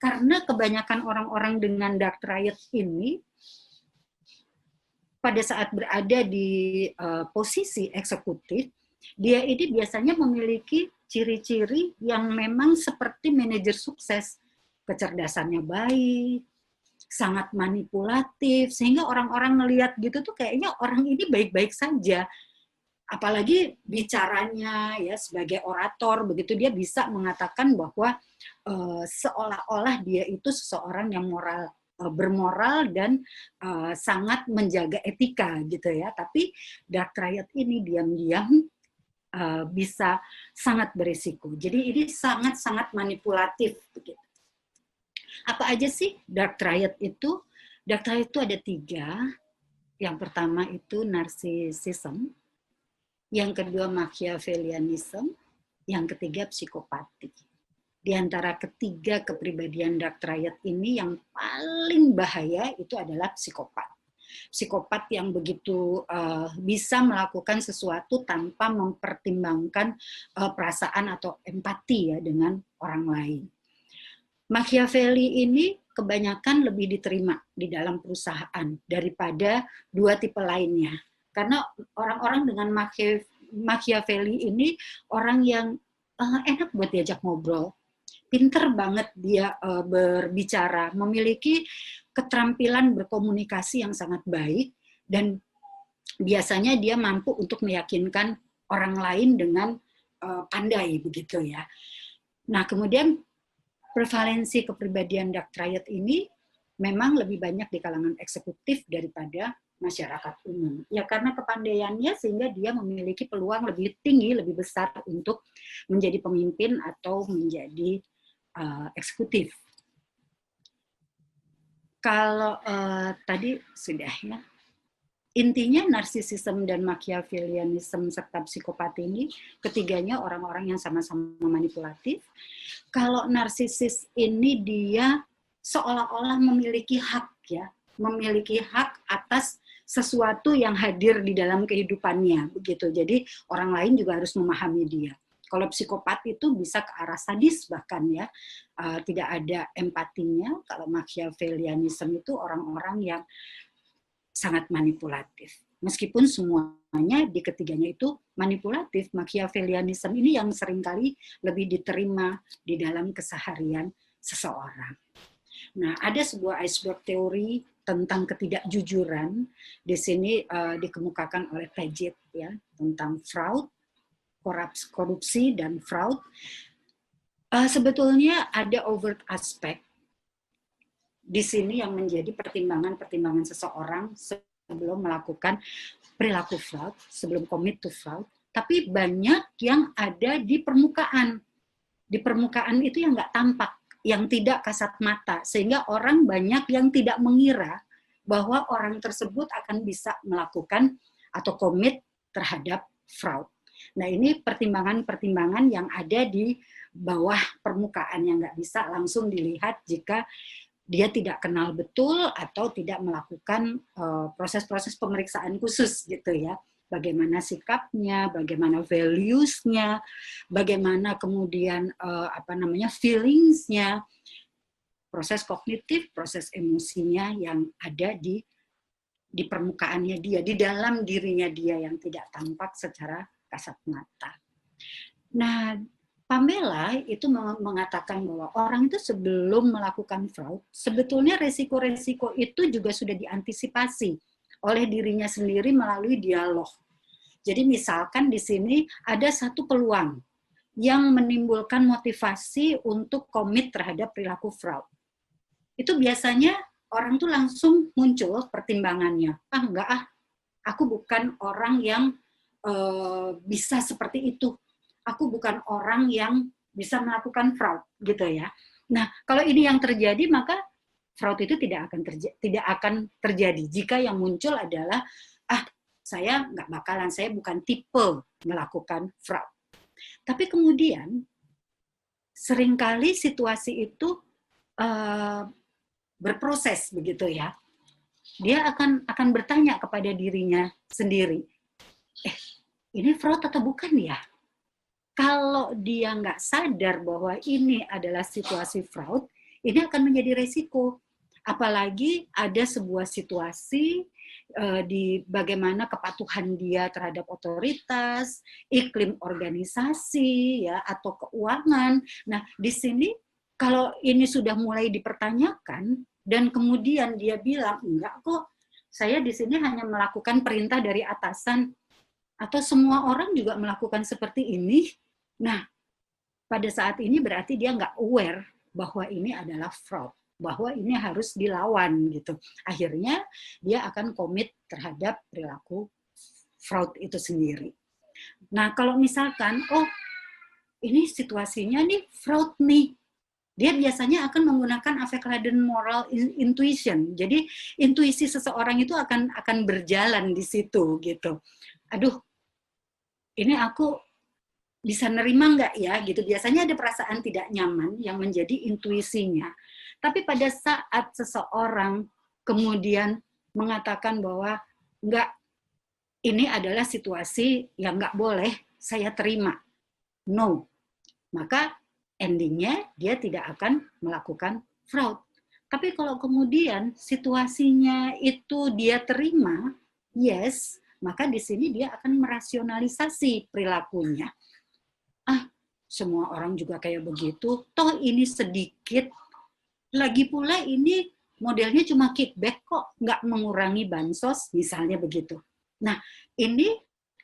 karena kebanyakan orang-orang dengan dark triad ini pada saat berada di posisi eksekutif, dia ini biasanya memiliki ciri-ciri yang memang seperti manajer sukses. Kecerdasannya baik, sangat manipulatif, sehingga orang-orang ngelihat gitu tuh kayaknya orang ini baik-baik saja. Apalagi bicaranya ya sebagai orator, begitu dia bisa mengatakan bahwa seolah-olah dia itu seseorang yang bermoral dan sangat menjaga etika gitu ya. Tapi dark triad ini diam-diam bisa sangat berisiko. Jadi ini sangat-sangat manipulatif begitu. Apa aja sih dark triad itu? Dark triad itu ada 3. Yang pertama itu narcissism, yang kedua Machiavellianism, yang ketiga psikopati. Di antara ketiga kepribadian dark triad ini yang paling bahaya itu adalah psikopat. Psikopat yang begitu bisa melakukan sesuatu tanpa mempertimbangkan perasaan atau empati ya dengan orang lain. Machiavelli ini kebanyakan lebih diterima di dalam perusahaan daripada 2 tipe lainnya. Karena orang-orang dengan Machiavelli ini orang yang enak buat diajak ngobrol, pinter banget dia berbicara, memiliki keterampilan berkomunikasi yang sangat baik, dan biasanya dia mampu untuk meyakinkan orang lain dengan pandai begitu ya. Nah, kemudian prevalensi kepribadian dark triad ini memang lebih banyak di kalangan eksekutif daripada masyarakat umum. Ya karena kepandaiannya sehingga dia memiliki peluang lebih tinggi, lebih besar untuk menjadi pemimpin atau menjadi eksekutif. Kalau tadi sudah ya, intinya narsisisme dan Machiavellianism serta psikopati ini ketiganya orang-orang yang sama-sama manipulatif. Kalau narsisis ini dia seolah-olah memiliki hak ya, memiliki hak atas sesuatu yang hadir di dalam kehidupannya begitu. Jadi orang lain juga harus memahami dia. Kalau psikopat itu bisa ke arah sadis bahkan ya, tidak ada empatinya. Kalau Machiavellianism itu orang-orang yang sangat manipulatif. Meskipun semuanya di ketiganya itu manipulatif, Machiavellianism ini yang seringkali lebih diterima di dalam keseharian seseorang. Nah, ada sebuah iceberg teori tentang ketidakjujuran di sini dikemukakan oleh Paget ya, tentang fraud, korupsi dan fraud. Sebetulnya ada overt aspect di sini yang menjadi pertimbangan seseorang sebelum melakukan perilaku fraud, sebelum commit to fraud, tapi banyak yang ada di permukaan. Di permukaan itu yang nggak tampak, yang tidak kasat mata, sehingga orang banyak yang tidak mengira bahwa orang tersebut akan bisa melakukan atau commit terhadap fraud. Nah, ini pertimbangan-pertimbangan yang ada di bawah permukaan yang nggak bisa langsung dilihat jika dia tidak kenal betul atau tidak melakukan proses-proses pemeriksaan khusus gitu ya. Bagaimana sikapnya, bagaimana values-nya, bagaimana kemudian feelings-nya, proses kognitif, proses emosinya yang ada di permukaannya dia, di dalam dirinya dia yang tidak tampak secara kasat mata. Nah, Pamela itu mengatakan bahwa orang itu sebelum melakukan fraud, sebetulnya resiko-resiko itu juga sudah diantisipasi oleh dirinya sendiri melalui dialog. Jadi misalkan di sini ada satu peluang yang menimbulkan motivasi untuk komit terhadap perilaku fraud. Itu biasanya orang tuh langsung muncul pertimbangannya. Aku bukan orang yang bisa seperti itu. Aku bukan orang yang bisa melakukan fraud gitu ya. Nah, kalau ini yang terjadi maka fraud itu tidak akan terjadi jika yang muncul adalah saya nggak bakalan, saya bukan tipe melakukan fraud. Tapi kemudian seringkali situasi itu berproses begitu ya. Dia akan bertanya kepada dirinya sendiri, ini fraud atau bukan ya? Kalau dia nggak sadar bahwa ini adalah situasi fraud, ini akan menjadi resiko. Apalagi ada sebuah situasi di bagaimana kepatuhan dia terhadap otoritas, iklim organisasi, ya atau keuangan. Nah, di sini kalau ini sudah mulai dipertanyakan dan kemudian dia bilang enggak kok, saya di sini hanya melakukan perintah dari atasan, atau semua orang juga melakukan seperti ini. Nah, pada saat ini berarti dia nggak aware bahwa ini adalah fraud, bahwa ini harus dilawan gitu. Akhirnya dia akan komit terhadap perilaku fraud itu sendiri. Nah, kalau misalkan, ini situasinya nih fraud nih, dia biasanya akan menggunakan affect-laden moral intuition. Jadi intuisi seseorang itu akan berjalan di situ gitu. Aduh, ini aku bisa nerima nggak ya gitu. Biasanya ada perasaan tidak nyaman yang menjadi intuisinya. Tapi pada saat seseorang kemudian mengatakan bahwa enggak, ini adalah situasi yang nggak boleh saya terima, no, maka endingnya dia tidak akan melakukan fraud. Tapi kalau kemudian situasinya itu dia terima, yes, maka di sini dia akan merasionalisasi perilakunya. Semua orang juga kayak begitu, toh ini sedikit, lagi pula ini modelnya cuma kickback kok, nggak mengurangi bansos, misalnya begitu. Nah, ini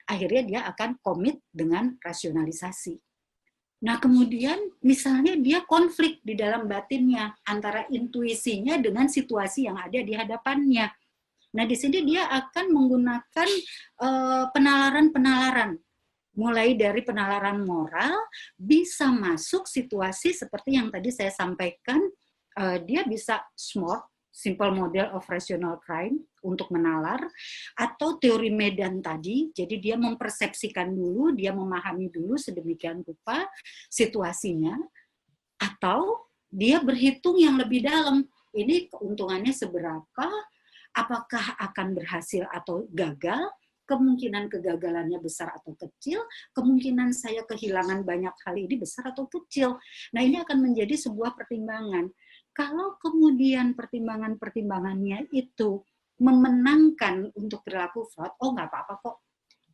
akhirnya dia akan komit dengan rasionalisasi. Nah, kemudian misalnya dia konflik di dalam batinnya antara intuisinya dengan situasi yang ada di hadapannya. Nah, di sini dia akan menggunakan penalaran-penalaran. Mulai dari penalaran moral, bisa masuk situasi seperti yang tadi saya sampaikan, dia bisa SMART, Simple Model of Rational Crime, untuk menalar, atau teori Medan tadi, jadi dia mempersepsikan dulu, dia memahami dulu sedemikian rupa situasinya, atau dia berhitung yang lebih dalam, ini keuntungannya seberapa, apakah akan berhasil atau gagal, kemungkinan kegagalannya besar atau kecil, kemungkinan saya kehilangan banyak hal ini besar atau kecil. Nah, ini akan menjadi sebuah pertimbangan. Kalau kemudian pertimbangan-pertimbangannya itu memenangkan untuk perilaku fraud, oh nggak apa-apa kok,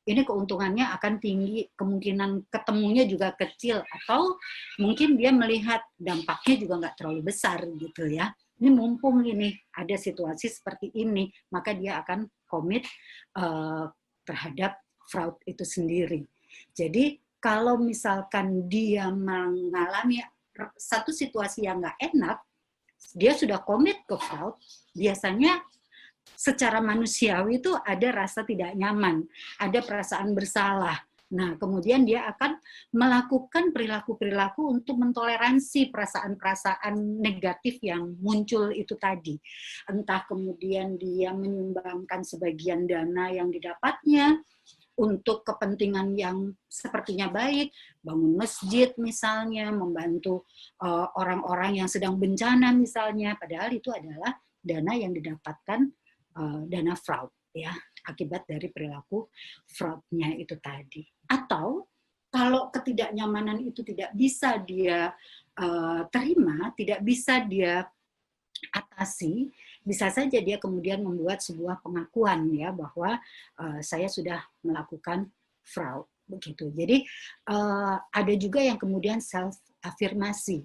ini keuntungannya akan tinggi, kemungkinan ketemunya juga kecil, atau mungkin dia melihat dampaknya juga nggak terlalu besar gitu ya. Ini mumpung ini ada situasi seperti ini, maka dia akan komit terhadap fraud itu sendiri. Jadi kalau misalkan dia mengalami satu situasi yang nggak enak, dia sudah komit ke fraud, biasanya secara manusiawi itu ada rasa tidak nyaman, ada perasaan bersalah. Nah, kemudian dia akan melakukan perilaku-perilaku untuk mentoleransi perasaan-perasaan negatif yang muncul itu tadi. Entah kemudian dia menyumbangkan sebagian dana yang didapatnya untuk kepentingan yang sepertinya baik, bangun masjid misalnya, membantu orang-orang yang sedang bencana misalnya, padahal itu adalah dana yang didapatkan dana fraud ya, akibat dari perilaku fraudnya itu tadi. Atau kalau ketidaknyamanan itu tidak bisa dia terima, tidak bisa dia atasi, bisa saja dia kemudian membuat sebuah pengakuan ya bahwa saya sudah melakukan fraud begitu. Jadi ada juga yang kemudian self afirmasi,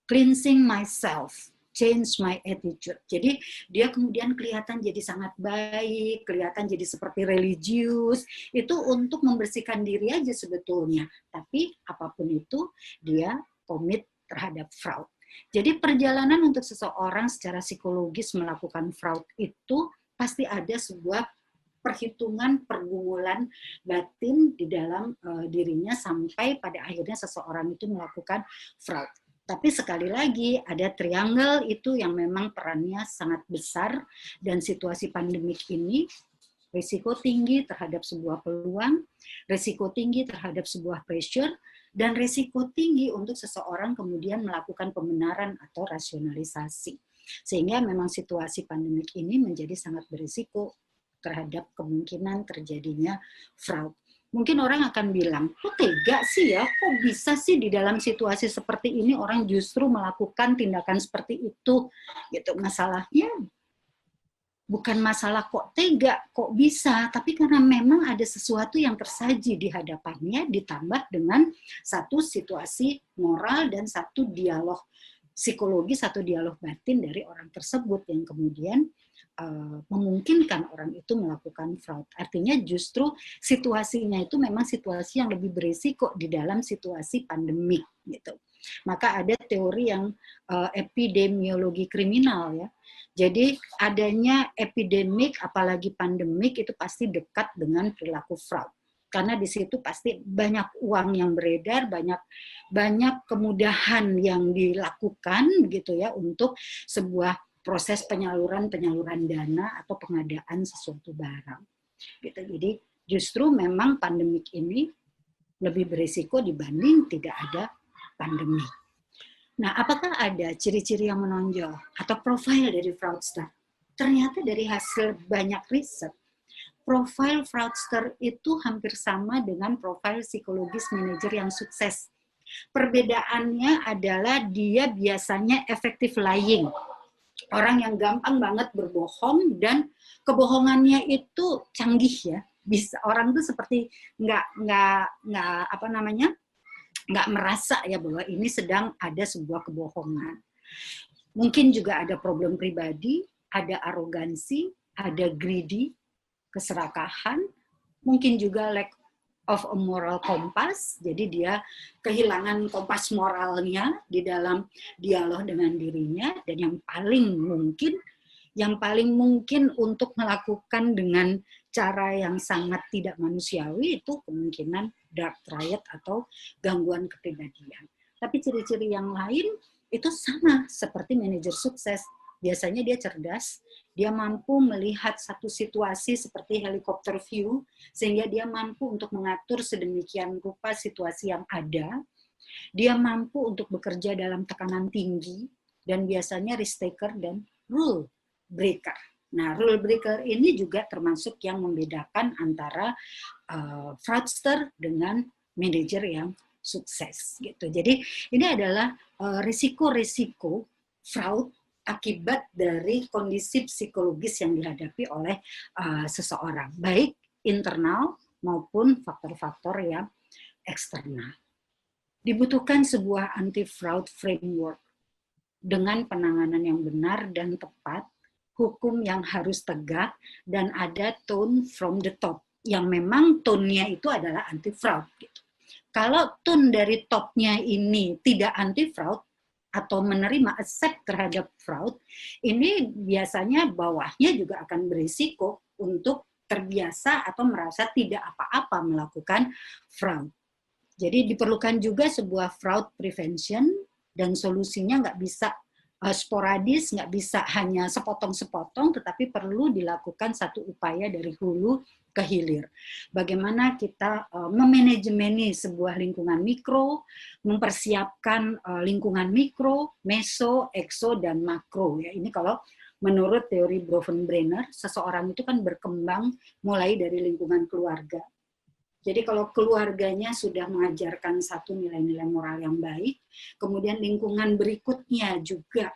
cleansing myself, change my attitude. Jadi dia kemudian kelihatan jadi sangat baik, kelihatan jadi seperti religius, itu untuk membersihkan diri aja sebetulnya. Tapi apapun itu dia komit terhadap fraud. Jadi perjalanan untuk seseorang secara psikologis melakukan fraud itu pasti ada sebuah perhitungan pergumulan batin di dalam dirinya sampai pada akhirnya seseorang itu melakukan fraud. Tapi sekali lagi ada triangle itu yang memang perannya sangat besar, dan situasi pandemik ini risiko tinggi terhadap sebuah peluang, risiko tinggi terhadap sebuah pressure, dan risiko tinggi untuk seseorang kemudian melakukan pembenaran atau rasionalisasi. Sehingga memang situasi pandemik ini menjadi sangat berisiko terhadap kemungkinan terjadinya fraud. Mungkin orang akan bilang, kok tega sih ya, kok bisa sih di dalam situasi seperti ini orang justru melakukan tindakan seperti itu, gitu. Masalahnya bukan masalah kok tega, kok bisa, tapi karena memang ada sesuatu yang tersaji di hadapannya, ditambah dengan satu situasi moral dan satu dialog psikologis, satu dialog batin dari orang tersebut yang kemudian memungkinkan orang itu melakukan fraud. Artinya justru situasinya itu memang situasi yang lebih berisiko di dalam situasi pandemik gitu. Maka ada teori yang epidemiologi kriminal ya. Jadi adanya epidemik apalagi pandemik itu pasti dekat dengan perilaku fraud. Karena di situ pasti banyak uang yang beredar, banyak kemudahan yang dilakukan gitu ya untuk sebuah proses penyaluran dana atau pengadaan sesuatu barang. Gitu. Jadi justru memang pandemik ini lebih berisiko dibanding tidak ada pandemi. Nah, apakah ada ciri-ciri yang menonjol atau profil dari fraudster? Ternyata dari hasil banyak riset, profil fraudster itu hampir sama dengan profil psikologis manajer yang sukses. Perbedaannya adalah dia biasanya effective lying. Orang yang gampang banget berbohong dan kebohongannya itu canggih ya. Bisa orang tuh seperti nggak merasa ya bahwa ini sedang ada sebuah kebohongan. Mungkin juga ada problem pribadi, ada arogansi, ada greedy, keserakahan, mungkin juga lack of a moral compass, jadi dia kehilangan kompas moralnya di dalam dialog dengan dirinya, dan yang paling mungkin untuk melakukan dengan cara yang sangat tidak manusiawi itu kemungkinan dark triad atau gangguan kepribadian. Tapi ciri-ciri yang lain itu sama seperti manajer sukses. Biasanya dia cerdas, dia mampu melihat satu situasi seperti helikopter view, sehingga dia mampu untuk mengatur sedemikian rupa situasi yang ada. Dia mampu untuk bekerja dalam tekanan tinggi, dan biasanya risk taker dan rule breaker. Nah, rule breaker ini juga termasuk yang membedakan antara fraudster dengan manajer yang sukses gitu. Jadi ini adalah risiko-risiko fraud akibat dari kondisi psikologis yang dihadapi oleh seseorang, baik internal maupun faktor-faktor yang eksternal. Dibutuhkan sebuah anti-fraud framework dengan penanganan yang benar dan tepat, hukum yang harus tegak, dan ada tone from the top, yang memang tone-nya itu adalah anti-fraud. Gitu. Kalau tone dari top-nya ini tidak anti-fraud, atau menerima accept terhadap fraud, ini biasanya bawahnya juga akan berisiko untuk terbiasa atau merasa tidak apa-apa melakukan fraud. Jadi diperlukan juga sebuah fraud prevention, dan solusinya nggak bisa sporadis, nggak bisa hanya sepotong-sepotong, tetapi perlu dilakukan satu upaya dari hulu ke hilir. Bagaimana kita memanajemeni sebuah lingkungan mikro, mempersiapkan lingkungan mikro, meso, ekso, dan makro. Ya, ini kalau menurut teori Bronfenbrenner, seseorang itu kan berkembang mulai dari lingkungan keluarga. Jadi kalau keluarganya sudah mengajarkan satu nilai-nilai moral yang baik, kemudian lingkungan berikutnya juga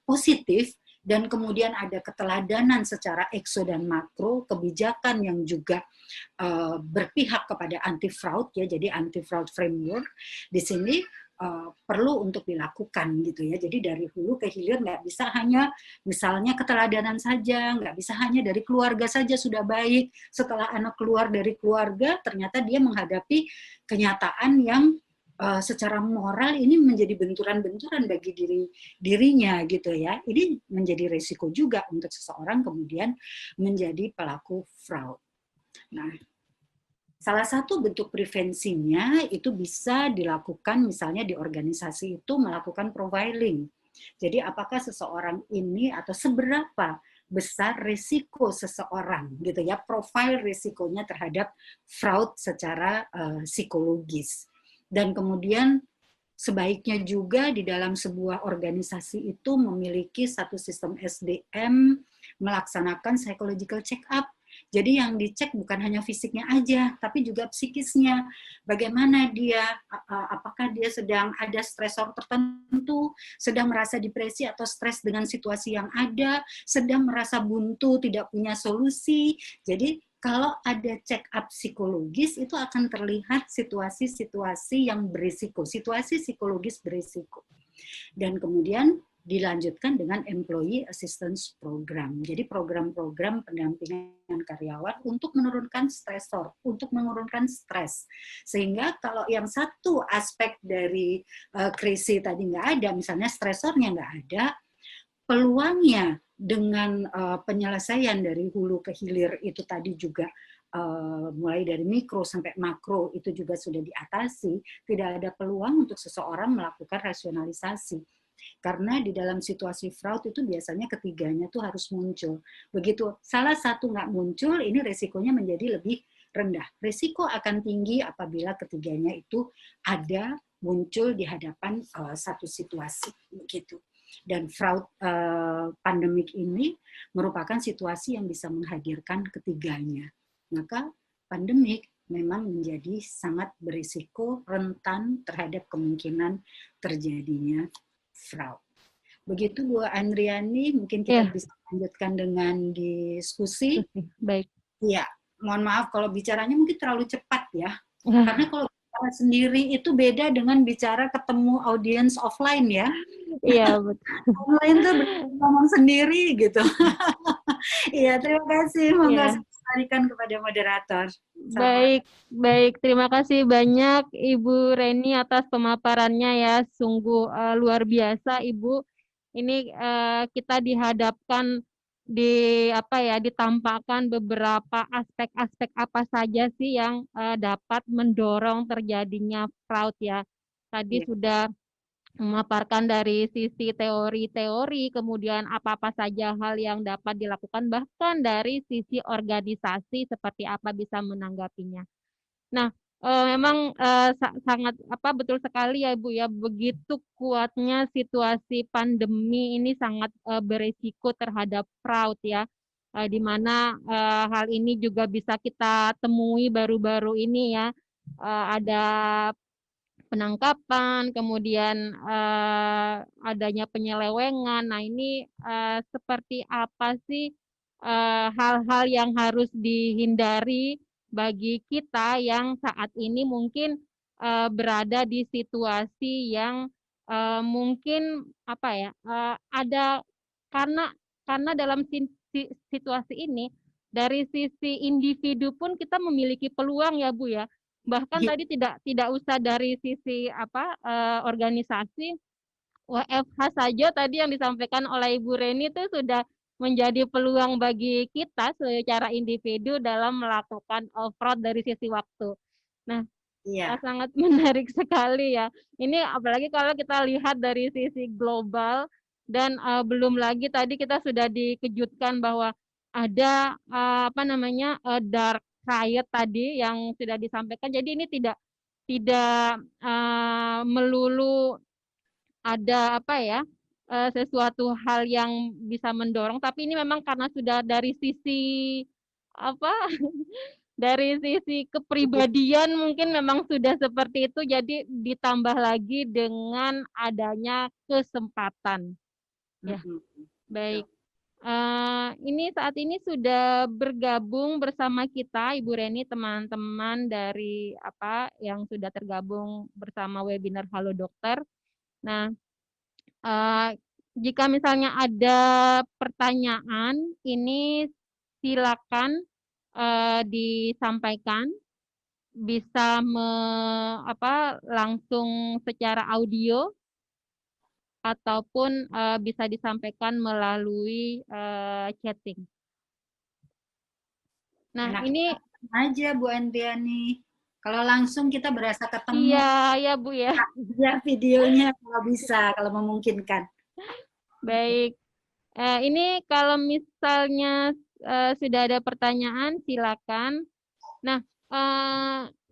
positif, dan kemudian ada keteladanan secara ekso dan makro, kebijakan yang juga berpihak kepada anti fraud ya, jadi anti fraud framework di sini perlu untuk dilakukan gitu ya. Jadi dari hulu ke hilir nggak bisa hanya misalnya keteladanan saja, nggak bisa hanya dari keluarga saja sudah baik. Setelah anak keluar dari keluarga, ternyata dia menghadapi kenyataan yang secara moral ini menjadi benturan-benturan bagi dirinya gitu ya. Ini menjadi resiko juga untuk seseorang kemudian menjadi pelaku fraud. Nah, salah satu bentuk prevensinya itu bisa dilakukan misalnya di organisasi itu melakukan profiling. Jadi apakah seseorang ini atau seberapa besar risiko seseorang gitu ya, profil risikonya terhadap fraud secara psikologis. Dan kemudian sebaiknya juga di dalam sebuah organisasi itu memiliki satu sistem SDM melaksanakan psychological check-up. Jadi yang dicek bukan hanya fisiknya aja, tapi juga psikisnya. Bagaimana dia, apakah dia sedang ada stresor tertentu, sedang merasa depresi atau stres dengan situasi yang ada, sedang merasa buntu, tidak punya solusi. Jadi kalau ada check up psikologis itu akan terlihat situasi-situasi yang berisiko, situasi psikologis berisiko. Dan kemudian dilanjutkan dengan employee assistance program. Jadi program-program pendampingan karyawan untuk menurunkan stresor, untuk menurunkan stres. Sehingga kalau yang satu aspek dari krisis tadi nggak ada, misalnya stresornya nggak ada, peluangnya dengan penyelesaian dari hulu ke hilir itu tadi juga mulai dari mikro sampai makro itu juga sudah diatasi, tidak ada peluang untuk seseorang melakukan rasionalisasi. Karena di dalam situasi fraud itu biasanya ketiganya tuh harus muncul. Begitu salah satu nggak muncul, ini resikonya menjadi lebih rendah. Risiko akan tinggi apabila ketiganya itu ada muncul di hadapan satu situasi. Begitu. Dan fraud pandemik ini merupakan situasi yang bisa menghadirkan ketiganya. Maka pandemik memang menjadi sangat berisiko, rentan terhadap kemungkinan terjadinya fraud. Begitu Bu Andriani, mungkin kita bisa lanjutkan dengan diskusi. Baik. Ya, mohon maaf kalau bicaranya mungkin terlalu cepat ya. Karena kalau bicara sendiri itu beda dengan bicara ketemu audiens offline ya. Iya, betul. Online tuh ngomong sendiri gitu. Iya, terima kasih. Monggo saya kembalikan kepada moderator. Baik. Terima kasih banyak Ibu Reni atas pemaparannya ya. Sungguh luar biasa Ibu. Ini kita dihadapkan ditampakkan beberapa aspek-aspek apa saja sih yang dapat mendorong terjadinya fraud ya. Tadi sudah memaparkan dari sisi teori-teori, kemudian apa-apa saja hal yang dapat dilakukan, bahkan dari sisi organisasi seperti apa bisa menanggapinya. Nah, memang sangat betul sekali ya Bu ya, begitu kuatnya situasi pandemi ini sangat beresiko terhadap fraud ya, di mana hal ini juga bisa kita temui baru-baru ini ya, ada penangkapan, kemudian adanya penyelewengan. Nah ini seperti apa sih hal-hal yang harus dihindari bagi kita yang saat ini mungkin berada di situasi yang mungkin ada karena dalam situasi ini dari sisi individu pun kita memiliki peluang ya Bu ya. Bahkan Ya, tadi tidak usah dari sisi organisasi, WFH saja tadi yang disampaikan oleh Ibu Reni itu sudah menjadi peluang bagi kita secara individu dalam melakukan fraud dari sisi waktu. Nah, iya. sangat menarik sekali ya. Ini apalagi kalau kita lihat dari sisi global dan belum lagi tadi kita sudah dikejutkan bahwa ada dark riot tadi yang sudah disampaikan. Jadi ini tidak tidak melulu ada sesuatu hal yang bisa mendorong, tapi ini memang karena sudah dari sisi apa dari sisi kepribadian mungkin memang sudah seperti itu, jadi ditambah lagi dengan adanya kesempatan. Ya, Mm-mm. baik. Ini saat ini sudah bergabung bersama kita Ibu Reni, teman-teman dari yang sudah tergabung bersama webinar Halo Dokter. Nah, jika misalnya ada pertanyaan, ini silakan disampaikan, bisa langsung secara audio ataupun bisa disampaikan melalui chatting. Nah, Enak ini aja Bu Andriani. Kalau langsung kita berasa ketemu iya ya Bu ya. ya videonya kalau bisa, kalau memungkinkan. Baik. Ini kalau misalnya sudah ada pertanyaan, silakan. Nah,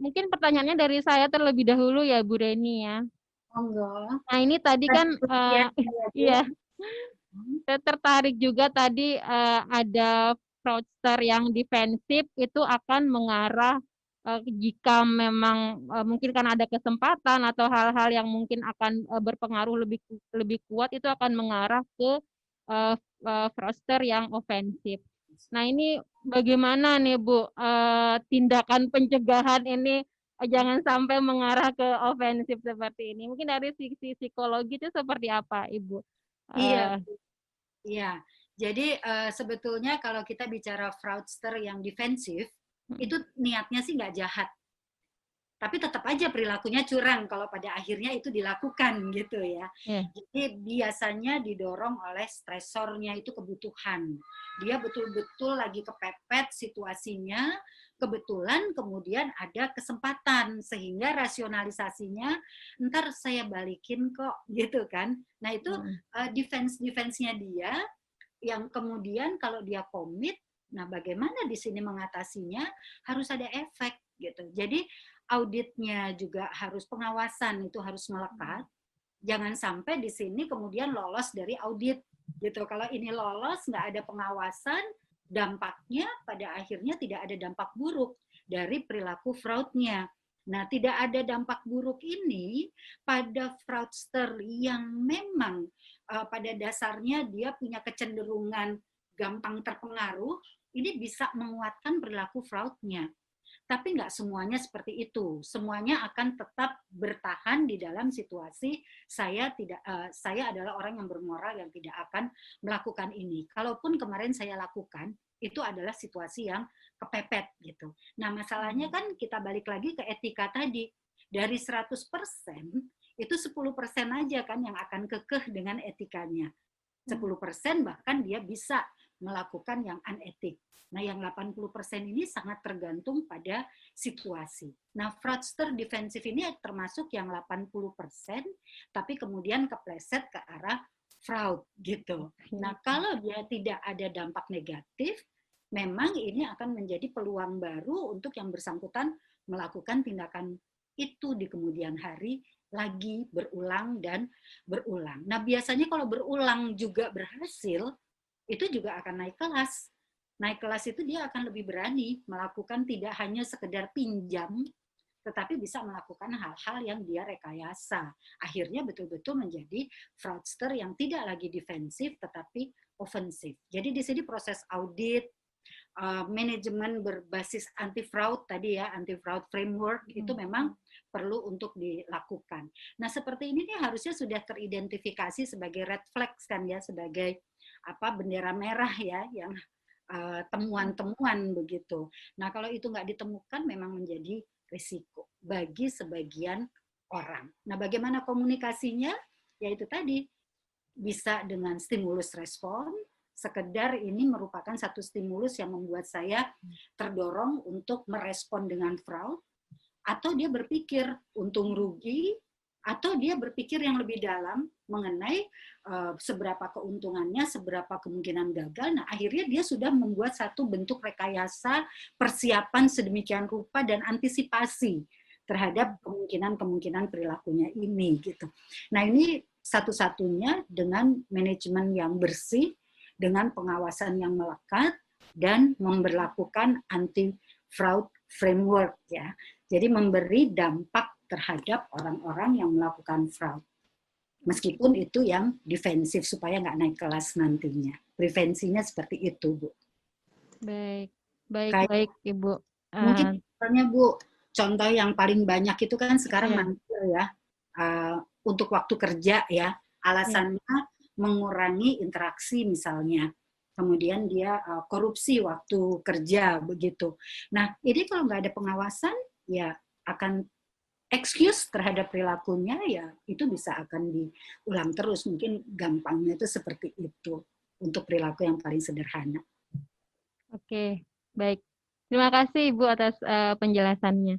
mungkin pertanyaannya dari saya terlebih dahulu ya, Bu Reni ya. Monggo. Nah, ini tadi kan, Ya, iya, saya tertarik juga tadi ada fraudster yang defensif itu akan mengarah jika memang mungkin kan ada kesempatan atau hal-hal yang mungkin akan berpengaruh lebih kuat itu akan mengarah ke fraudster yang ofensif. Nah ini bagaimana nih Bu tindakan pencegahan ini jangan sampai mengarah ke ofensif seperti ini. Mungkin dari sisi psikologi itu seperti apa Ibu? Iya, iya. Jadi sebetulnya kalau kita bicara fraudster yang defensif, itu niatnya sih nggak jahat. Tapi tetap aja perilakunya curang kalau pada akhirnya itu dilakukan gitu ya. Yeah. Jadi biasanya didorong oleh stresornya itu kebutuhan. Dia betul-betul lagi kepepet situasinya, kebetulan kemudian ada kesempatan sehingga rasionalisasinya ntar saya balikin kok gitu kan. Nah itu defense-nya dia yang kemudian kalau dia komit, nah bagaimana di sini mengatasinya harus ada efek gitu. Jadi auditnya juga harus, pengawasan itu harus melekat. Jangan sampai di sini kemudian lolos dari audit gitu. Kalau ini lolos, nggak ada pengawasan, dampaknya pada akhirnya tidak ada dampak buruk dari perilaku fraudnya. Nah, tidak ada dampak buruk ini pada fraudster yang memang pada dasarnya dia punya kecenderungan gampang terpengaruh, ini bisa menguatkan perilaku fraudnya. Tapi nggak semuanya seperti itu. Semuanya akan tetap bertahan di dalam situasi saya adalah orang yang bermoral yang tidak akan melakukan ini. Kalaupun kemarin saya lakukan, itu adalah situasi yang kepepet gitu. Nah, masalahnya kan kita balik lagi ke etika tadi. Dari 100%, itu 10% aja kan yang akan kekeh dengan etikanya. 10% bahkan dia bisa melakukan yang unetik. Nah, yang 80% ini sangat tergantung pada situasi. Nah, fraudster defensif ini termasuk yang 80%, tapi kemudian kepleset ke arah fraud gitu. Nah, kalau dia tidak ada dampak negatif, memang ini akan menjadi peluang baru untuk yang bersangkutan melakukan tindakan itu di kemudian hari lagi berulang dan berulang. Nah, biasanya kalau berulang juga berhasil, itu juga akan naik kelas. Naik kelas itu dia akan lebih berani melakukan tidak hanya sekedar pinjam, tetapi bisa melakukan hal-hal yang dia rekayasa. Akhirnya betul-betul menjadi fraudster yang tidak lagi defensif, tetapi ofensif. Jadi di sini proses audit, manajemen berbasis anti fraud tadi ya, anti fraud framework itu memang perlu untuk dilakukan. Nah, seperti ini nih harusnya sudah teridentifikasi sebagai red flags kan ya, sebagai bendera merah ya, yang temuan-temuan begitu. Nah, kalau itu nggak ditemukan memang menjadi risiko bagi sebagian orang. Nah, bagaimana komunikasinya? Yaitu tadi bisa dengan stimulus respon, sekedar ini merupakan satu stimulus yang membuat saya terdorong untuk merespon dengan fraud, atau dia berpikir untung rugi, atau dia berpikir yang lebih dalam mengenai seberapa keuntungannya, seberapa kemungkinan gagal. Nah, akhirnya dia sudah membuat satu bentuk rekayasa, persiapan sedemikian rupa dan antisipasi terhadap kemungkinan-kemungkinan perilakunya ini gitu. Nah, ini satu-satunya dengan manajemen yang bersih, dengan pengawasan yang melekat dan memberlakukan anti fraud framework ya. Jadi memberi dampak terhadap orang-orang yang melakukan fraud. Meskipun itu yang defensif supaya nggak naik kelas nantinya. Prevensinya seperti itu, Bu. Baik, baik, Kayak, baik, Ibu. mungkin misalnya, Bu, contoh yang paling banyak itu kan sekarang mangkir ya, untuk waktu kerja ya, alasannya mengurangi interaksi misalnya. Kemudian dia korupsi waktu kerja begitu. Nah, ini kalau nggak ada pengawasan, ya akan excuse terhadap perilakunya, ya itu bisa akan diulang terus. Mungkin gampangnya itu seperti itu untuk perilaku yang paling sederhana. Oke, baik. Terima kasih Ibu atas penjelasannya.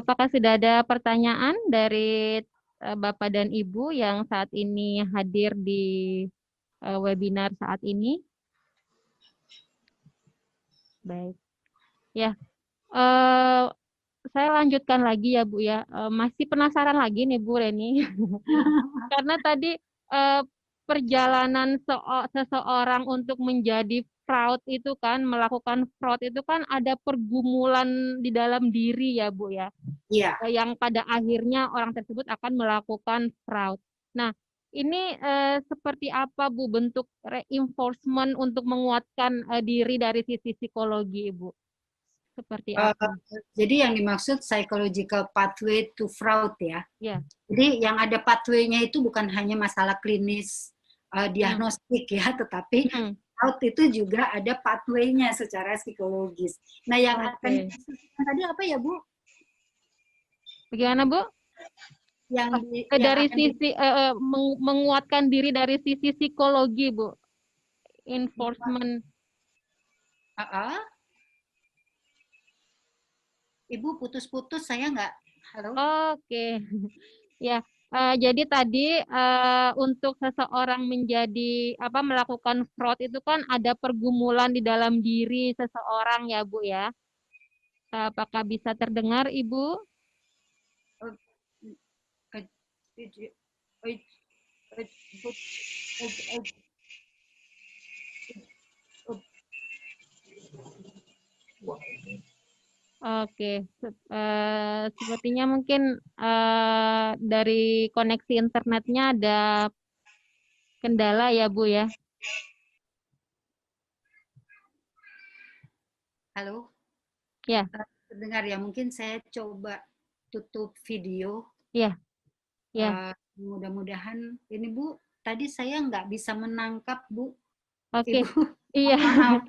Apakah sudah ada pertanyaan dari Bapak dan Ibu yang saat ini hadir di webinar saat ini? Baik. Ya, saya lanjutkan lagi ya Bu ya. Masih penasaran lagi nih Bu Reni. Karena tadi perjalanan seseorang untuk menjadi fraud itu kan, melakukan fraud itu kan ada pergumulan di dalam diri ya Bu ya. Iya. Yang pada akhirnya orang tersebut akan melakukan fraud. Nah, ini seperti apa Bu bentuk reinforcement untuk menguatkan diri dari sisi psikologi Ibu? Seperti apa? Jadi yang dimaksud psychological pathway to fraud ya. Ya. Jadi yang ada pathway-nya itu bukan hanya masalah klinis diagnostik ya, tetapi fraud itu juga ada pathway-nya secara psikologis. Nah, yang akan tadi apa ya, Bu? Bagaimana, Bu? Dari sisi menguatkan diri dari sisi psikologi, Bu. Enforcement. Ibu putus-putus, saya nggak. Halo. Oke. Ya, jadi tadi untuk seseorang menjadi melakukan fraud itu kan ada pergumulan di dalam diri seseorang ya, Bu ya. Apakah bisa terdengar, Ibu? Oke, sepertinya mungkin dari koneksi internetnya ada kendala ya, Bu ya. Halo? Ya. Terdengar ya, mungkin saya coba tutup video. Ya. Ya. Mudah-mudahan ini, Bu, tadi saya nggak bisa menangkap, Bu. Oke. Ibu. Iya. Maaf.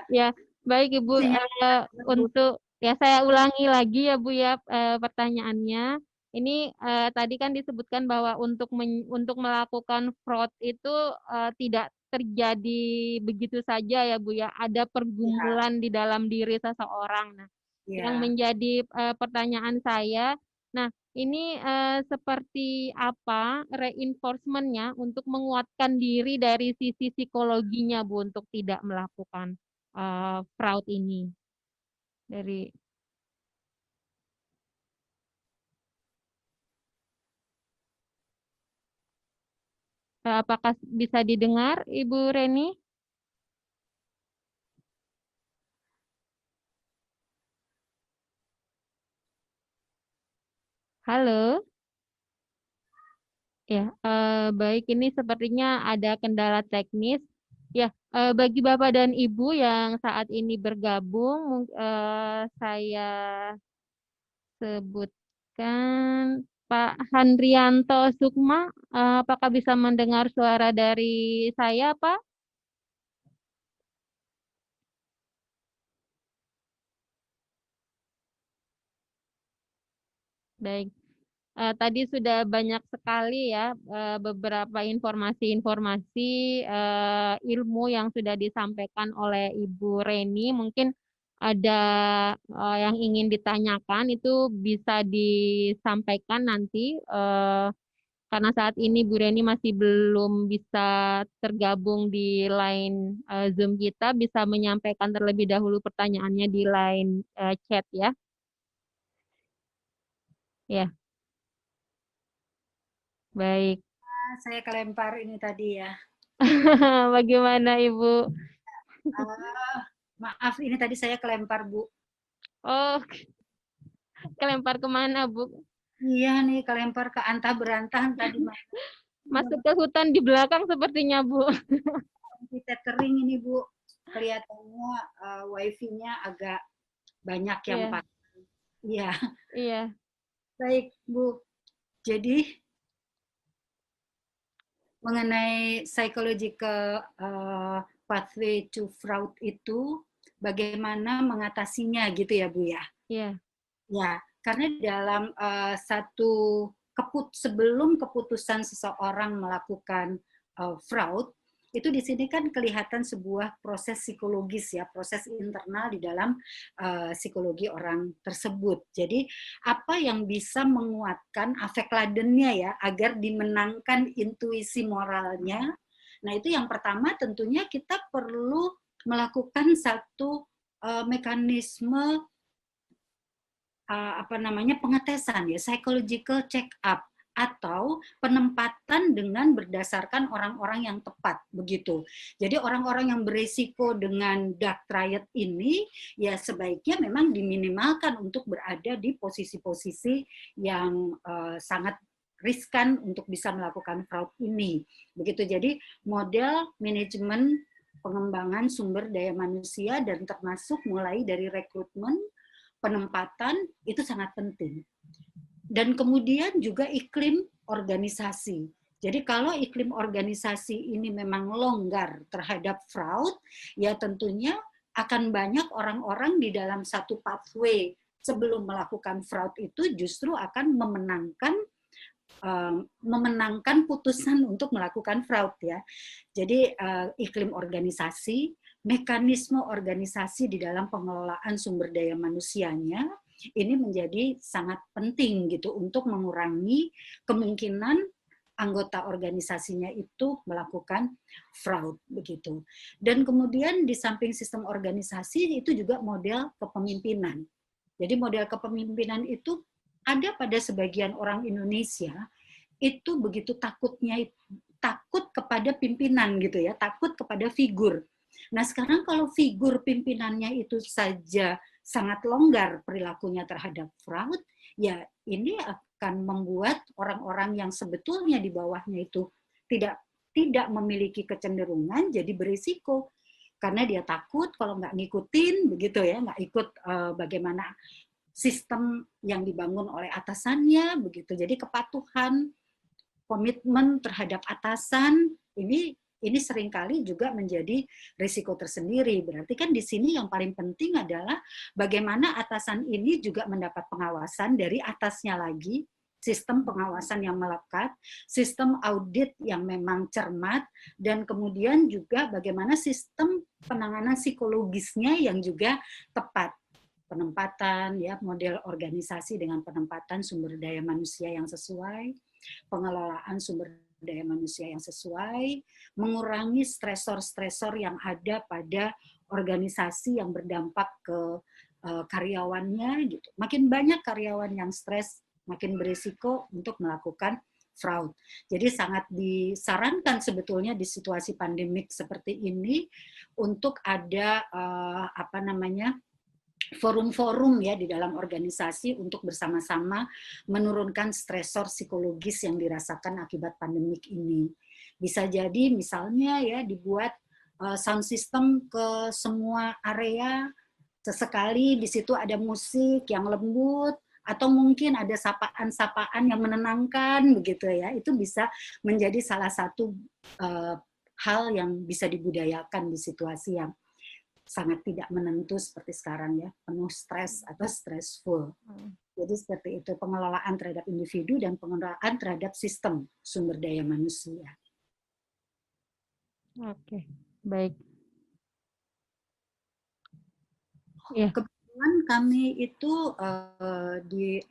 Ya, baik Ibu. Untuk ya saya ulangi lagi ya Bu ya pertanyaannya. Ini tadi kan disebutkan bahwa untuk melakukan fraud itu tidak terjadi begitu saja ya Bu ya. Ada pergumulan di dalam diri seseorang. Nah, yang menjadi pertanyaan saya, nah ini seperti apa reinforcement-nya untuk menguatkan diri dari sisi psikologinya Bu untuk tidak melakukan fraud ini dari apakah bisa didengar Ibu Reni? Halo? Ya, baik ini sepertinya ada kendala teknis. Ya, bagi Bapak dan Ibu yang saat ini bergabung, saya sebutkan Pak Handrianto Sukma, apakah bisa mendengar suara dari saya, Pak? Baik. Tadi sudah banyak sekali ya beberapa informasi-informasi ilmu yang sudah disampaikan oleh Ibu Reni. Mungkin ada yang ingin ditanyakan itu bisa disampaikan nanti karena saat ini Bu Reni masih belum bisa tergabung di line Zoom kita, bisa menyampaikan terlebih dahulu pertanyaannya di line chat ya. Ya, baik. Saya kelempar ini tadi ya. Bagaimana Ibu? Maaf, ini tadi saya kelempar, Bu. Oh, kelempar kemana, Bu? Iya nih, kelempar ke antah berantah tadi. Masuk ke hutan di belakang sepertinya, Bu. Tethering ini, Bu. Kelihatannya wifi-nya agak banyak yang Iya, pakai. Iya, iya, baik, Bu. Jadi, mengenai psychological pathway to fraud itu, bagaimana mengatasinya gitu ya, Bu ya? iya, Ya, karena dalam sebelum keputusan seseorang melakukan fraud, itu di sini kan kelihatan sebuah proses psikologis ya, proses internal di dalam psikologi orang tersebut. Jadi apa yang bisa menguatkan afek ladennya ya, agar dimenangkan intuisi moralnya. Nah itu yang pertama tentunya kita perlu melakukan satu mekanisme pengetesan ya, psychological check up atau penempatan dengan berdasarkan orang-orang yang tepat begitu. Jadi orang-orang yang beresiko dengan dark triad ini ya sebaiknya memang diminimalkan untuk berada di posisi-posisi yang sangat riskan untuk bisa melakukan fraud ini. Begitu. Jadi model manajemen pengembangan sumber daya manusia dan termasuk mulai dari rekrutmen, penempatan itu sangat penting. Dan kemudian juga iklim organisasi. Jadi kalau iklim organisasi ini memang longgar terhadap fraud, ya tentunya akan banyak orang-orang di dalam satu pathway sebelum melakukan fraud itu justru akan memenangkan putusan untuk melakukan fraud ya. Jadi iklim organisasi, mekanisme organisasi di dalam pengelolaan sumber daya manusianya ini menjadi sangat penting gitu untuk mengurangi kemungkinan anggota organisasinya itu melakukan fraud begitu. Dan kemudian di samping sistem organisasi itu juga model kepemimpinan. Jadi model kepemimpinan itu ada pada sebagian orang Indonesia itu begitu takut kepada pimpinan gitu ya, takut kepada figur. Nah sekarang kalau figur pimpinannya itu saja sangat longgar perilakunya terhadap fraud, ya ini akan membuat orang-orang yang sebetulnya di bawahnya itu tidak memiliki kecenderungan jadi berisiko karena dia takut kalau nggak ngikutin begitu ya, nggak ikut bagaimana sistem yang dibangun oleh atasannya begitu. Jadi kepatuhan, komitmen terhadap atasan ini seringkali juga menjadi risiko tersendiri. Berarti kan di sini yang paling penting adalah bagaimana atasan ini juga mendapat pengawasan dari atasnya lagi, sistem pengawasan yang melekat, sistem audit yang memang cermat, dan kemudian juga bagaimana sistem penanganan psikologisnya yang juga tepat. Penempatan ya, model organisasi dengan penempatan sumber daya manusia yang sesuai, pengelolaan sumber daya manusia yang sesuai, mengurangi stresor-stresor yang ada pada organisasi yang berdampak ke karyawannya gitu. Makin banyak karyawan yang stres, makin berisiko untuk melakukan fraud. Jadi sangat disarankan sebetulnya di situasi pandemik seperti ini untuk ada forum-forum ya di dalam organisasi untuk bersama-sama menurunkan stresor psikologis yang dirasakan akibat pandemik ini. Bisa jadi misalnya ya dibuat sound system ke semua area, sesekali di situ ada musik yang lembut, atau mungkin ada sapaan-sapaan yang menenangkan begitu ya. Itu bisa menjadi salah satu hal yang bisa dibudayakan di situasi yang sangat tidak menentu seperti sekarang ya, penuh stres atau stressful. Jadi seperti itu pengelolaan terhadap individu dan pengelolaan terhadap sistem sumber daya manusia. Oke, baik. Ya. Kebetulan kami itu di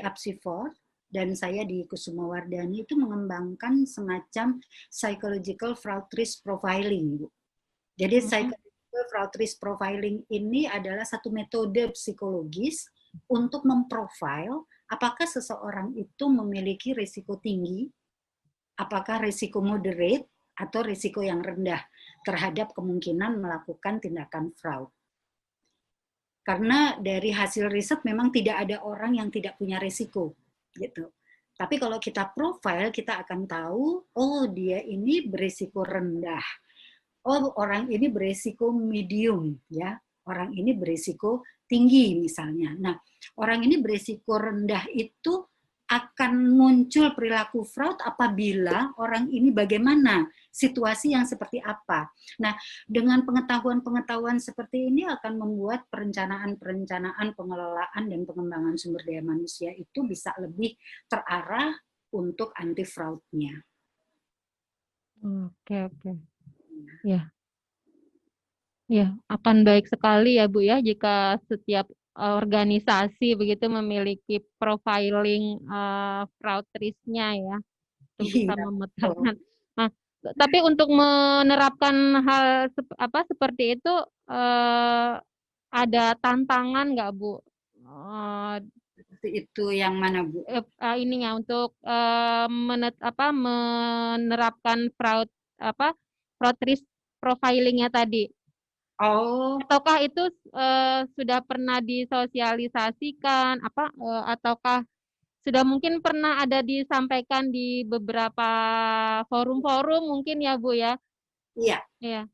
Apsifor dan saya di Kusuma Wardani itu mengembangkan semacam psychological fraud risk profiling. Jadi psychological fraud risk profiling ini adalah satu metode psikologis untuk memprofile apakah seseorang itu memiliki risiko tinggi, apakah risiko moderate, atau risiko yang rendah terhadap kemungkinan melakukan tindakan fraud. Karena dari hasil riset memang tidak ada orang yang tidak punya risiko, gitu. Tapi kalau kita profile, kita akan tahu, oh dia ini berisiko rendah, oh orang ini berisiko medium, ya, orang ini berisiko tinggi misalnya. Nah, orang ini berisiko rendah itu akan muncul perilaku fraud apabila orang ini bagaimana, situasi yang seperti apa. Nah, dengan pengetahuan-pengetahuan seperti ini akan membuat perencanaan-perencanaan pengelolaan dan pengembangan sumber daya manusia itu bisa lebih terarah untuk anti fraud-nya. Oke. Ya. Ya, akan baik sekali ya Bu ya jika setiap organisasi begitu memiliki profiling fraud risk-nya ya, untuk bisa memetakan. Nah, tapi untuk menerapkan hal seperti itu ada tantangan nggak Bu? Itu yang mana Bu? Ininya untuk menerapkan fraud risk profilingnya tadi. Oh. Ataukah itu sudah pernah disosialisasikan ataukah sudah mungkin pernah ada disampaikan di beberapa forum-forum mungkin ya Bu ya? Iya. Iya.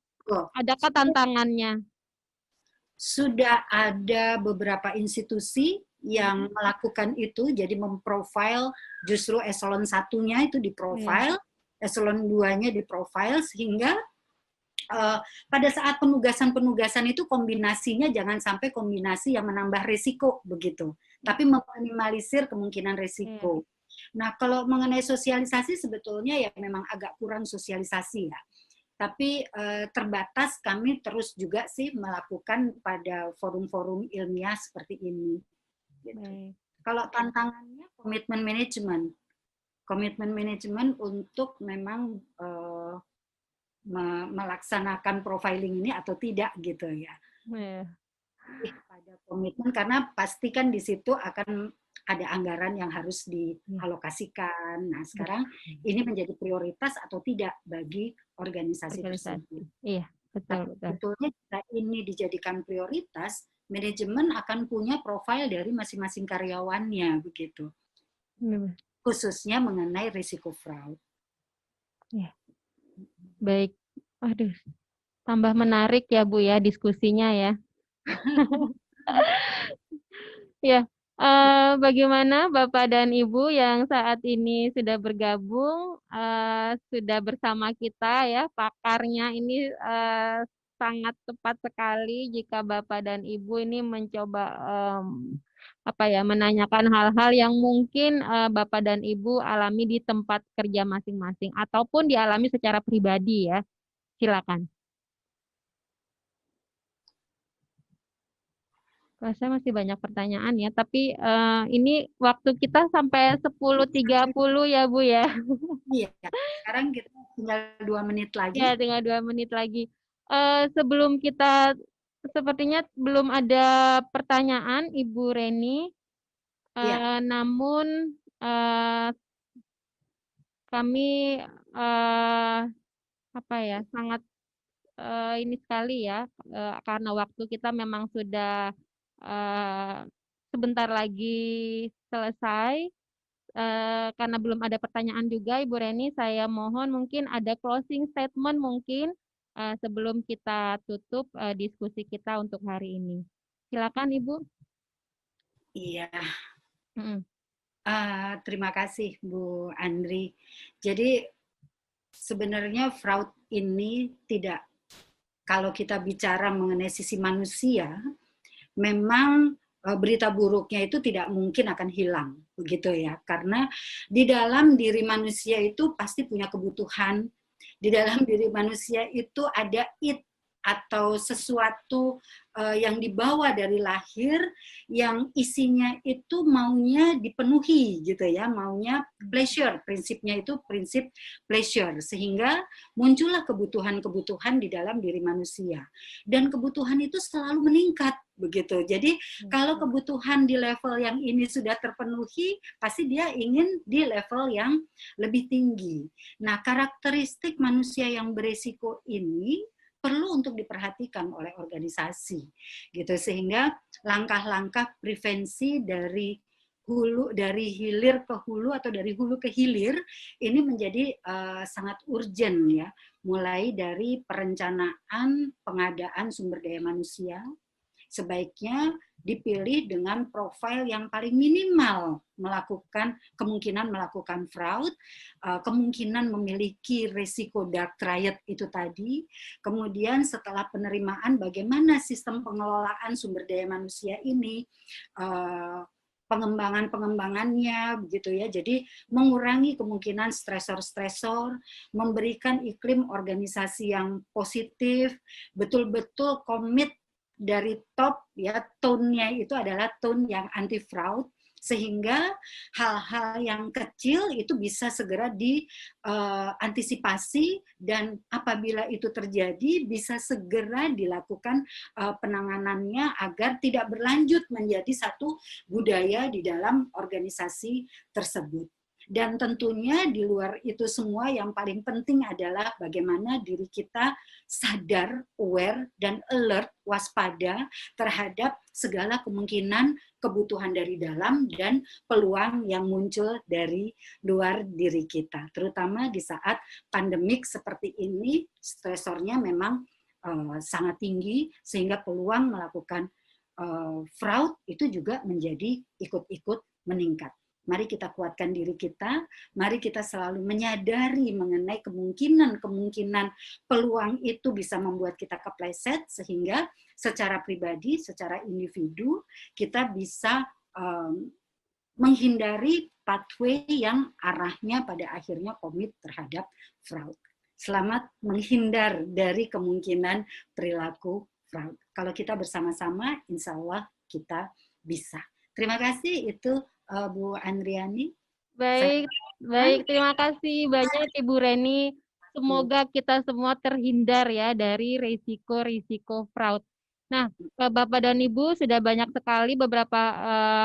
Adakah tantangannya? Sudah ada beberapa institusi yang melakukan itu, jadi memprofile justru eselon 1-nya itu diprofile, eselon 2-nya diprofile, sehingga pada saat penugasan-penugasan itu kombinasinya jangan sampai kombinasi yang menambah risiko begitu, tapi meminimalisir kemungkinan risiko. Nah, kalau mengenai sosialisasi sebetulnya ya memang agak kurang sosialisasi ya. Tapi terbatas kami terus juga sih melakukan pada forum-forum ilmiah seperti ini. Gitu. Kalau tantangannya komitmen manajemen untuk memang melaksanakan profiling ini atau tidak gitu ya. Pada komitmen karena pastikan di situ akan ada anggaran yang harus dialokasikan. Nah, sekarang ini menjadi prioritas atau tidak bagi organisasi tersebut. Iya, betul. Sebetulnya jika ini dijadikan prioritas, manajemen akan punya profil dari masing-masing karyawannya begitu. Khususnya mengenai risiko fraud. Ya. Baik. Aduh, tambah menarik ya Bu ya diskusinya ya. Ya, bagaimana Bapak dan Ibu yang saat ini sudah bergabung, sudah bersama kita ya, pakarnya ini sangat tepat sekali jika Bapak dan Ibu ini mencoba menanyakan hal-hal yang mungkin Bapak dan Ibu alami di tempat kerja masing-masing ataupun dialami secara pribadi ya. Silakan. Saya masih banyak pertanyaan ya, tapi ini waktu kita sampai 10.30 ya Bu ya. Iya, sekarang kita tinggal 2 menit lagi. Ya, tinggal 2 menit lagi. Sebelum kita, sepertinya belum ada pertanyaan Ibu Reni, Ya, namun kami apa ya, sangat ini sekali ya, karena waktu kita memang sudah eh, sebentar lagi selesai. Karena belum ada pertanyaan juga, Ibu Reni, saya mohon mungkin ada closing statement mungkin sebelum kita tutup diskusi kita untuk hari ini. Silakan, Ibu. iya. Mm-mm. Terima kasih Bu Andri. Jadi sebenarnya fraud ini tidak, kalau kita bicara mengenai sisi manusia, memang berita buruknya itu tidak mungkin akan hilang, begitu ya. Karena di dalam diri manusia itu pasti punya kebutuhan. Di dalam diri manusia itu ada it, atau sesuatu yang dibawa dari lahir, yang isinya itu maunya dipenuhi gitu ya, maunya pleasure, prinsipnya itu prinsip pleasure, sehingga muncullah kebutuhan-kebutuhan di dalam diri manusia, dan kebutuhan itu selalu meningkat begitu. Jadi kalau kebutuhan di level yang ini sudah terpenuhi, pasti dia ingin di level yang lebih tinggi. Nah, karakteristik manusia yang beresiko ini perlu untuk diperhatikan oleh organisasi gitu, sehingga langkah-langkah prevensi dari hulu, dari hilir ke hulu atau dari hulu ke hilir ini menjadi sangat urgent ya, mulai dari perencanaan pengadaan sumber daya manusia. Sebaiknya dipilih dengan profil yang paling minimal kemungkinan melakukan fraud, kemungkinan memiliki risiko dark triad itu tadi. Kemudian setelah penerimaan, bagaimana sistem pengelolaan sumber daya manusia ini, pengembangannya begitu ya. Jadi mengurangi kemungkinan stresor-stresor, memberikan iklim organisasi yang positif, betul-betul komit dari top ya, tone-nya itu adalah tone yang anti fraud, sehingga hal-hal yang kecil itu bisa segera diantisipasi, dan apabila itu terjadi bisa segera dilakukan penanganannya agar tidak berlanjut menjadi satu budaya di dalam organisasi tersebut. Dan tentunya di luar itu semua yang paling penting adalah bagaimana diri kita sadar, aware, dan alert, waspada terhadap segala kemungkinan kebutuhan dari dalam dan peluang yang muncul dari luar diri kita. Terutama di saat pandemik seperti ini, stresornya memang sangat tinggi, sehingga peluang melakukan fraud itu juga menjadi ikut-ikut meningkat. Mari kita kuatkan diri kita, mari kita selalu menyadari mengenai kemungkinan peluang itu bisa membuat kita kepleset, sehingga secara pribadi, secara individu, kita bisa menghindari pathway yang arahnya pada akhirnya komit terhadap fraud. Selamat menghindar dari kemungkinan perilaku fraud. Kalau kita bersama-sama, insya Allah kita bisa. Terima kasih, itu Bu Andriani. Baik, baik. Terima kasih banyak Ibu Reni. Semoga kita semua terhindar ya dari risiko-risiko fraud. Nah, Bapak dan Ibu sudah banyak sekali beberapa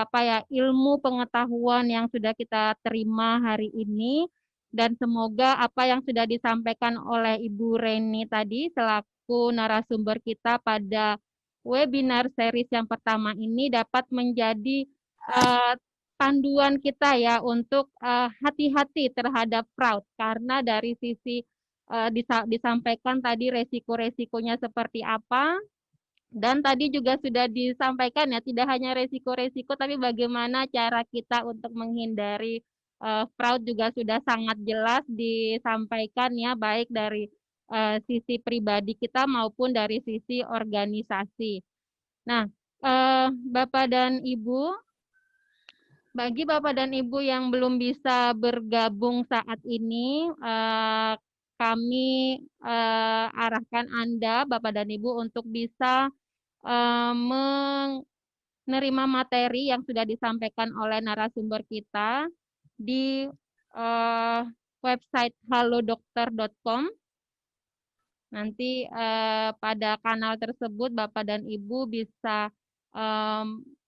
apa ya, ilmu pengetahuan yang sudah kita terima hari ini, dan semoga apa yang sudah disampaikan oleh Ibu Reni tadi selaku narasumber kita pada webinar series yang pertama ini dapat menjadi eh, panduan kita ya untuk hati-hati terhadap fraud, karena dari sisi disampaikan tadi resiko-resikonya seperti apa, dan tadi juga sudah disampaikan ya, tidak hanya resiko-resiko tapi bagaimana cara kita untuk menghindari fraud juga sudah sangat jelas disampaikan ya, baik dari sisi pribadi kita maupun dari sisi organisasi. Nah, Bapak dan Ibu, bagi Bapak dan Ibu yang belum bisa bergabung saat ini, kami arahkan Anda, Bapak dan Ibu, untuk bisa menerima materi yang sudah disampaikan oleh narasumber kita di website halodokter.com. Nanti pada kanal tersebut Bapak dan Ibu bisa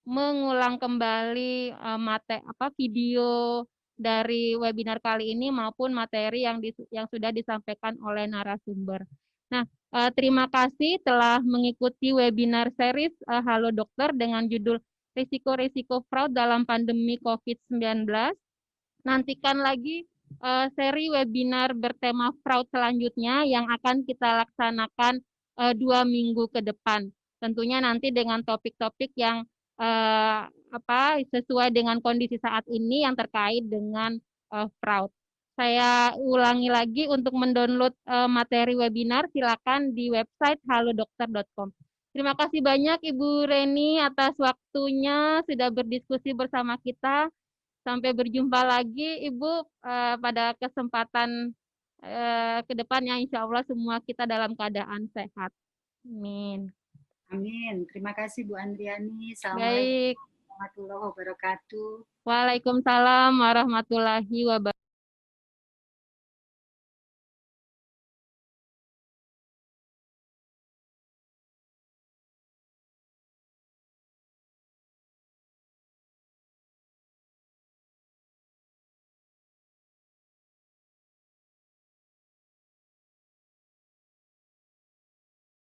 mengulang kembali video dari webinar kali ini maupun materi yang sudah disampaikan oleh narasumber. Nah, terima kasih telah mengikuti webinar series Halo Dokter dengan judul Risiko-risiko fraud dalam pandemi COVID-19. Nantikan lagi seri webinar bertema fraud selanjutnya yang akan kita laksanakan 2 minggu ke depan. Tentunya nanti dengan topik-topik yang sesuai dengan kondisi saat ini yang terkait dengan fraud. Saya ulangi lagi untuk mendownload materi webinar silakan di website halodokter.com. Terima kasih banyak Ibu Reni atas waktunya sudah berdiskusi bersama kita. Sampai berjumpa lagi Ibu pada kesempatan ke depannya, insya Allah semua kita dalam keadaan sehat. Amin. Amin. Terima kasih Bu Andriani. Assalamualaikum Baik. warahmatullahi wabarakatuh. Waalaikumsalam warahmatullahi wabarakatuh.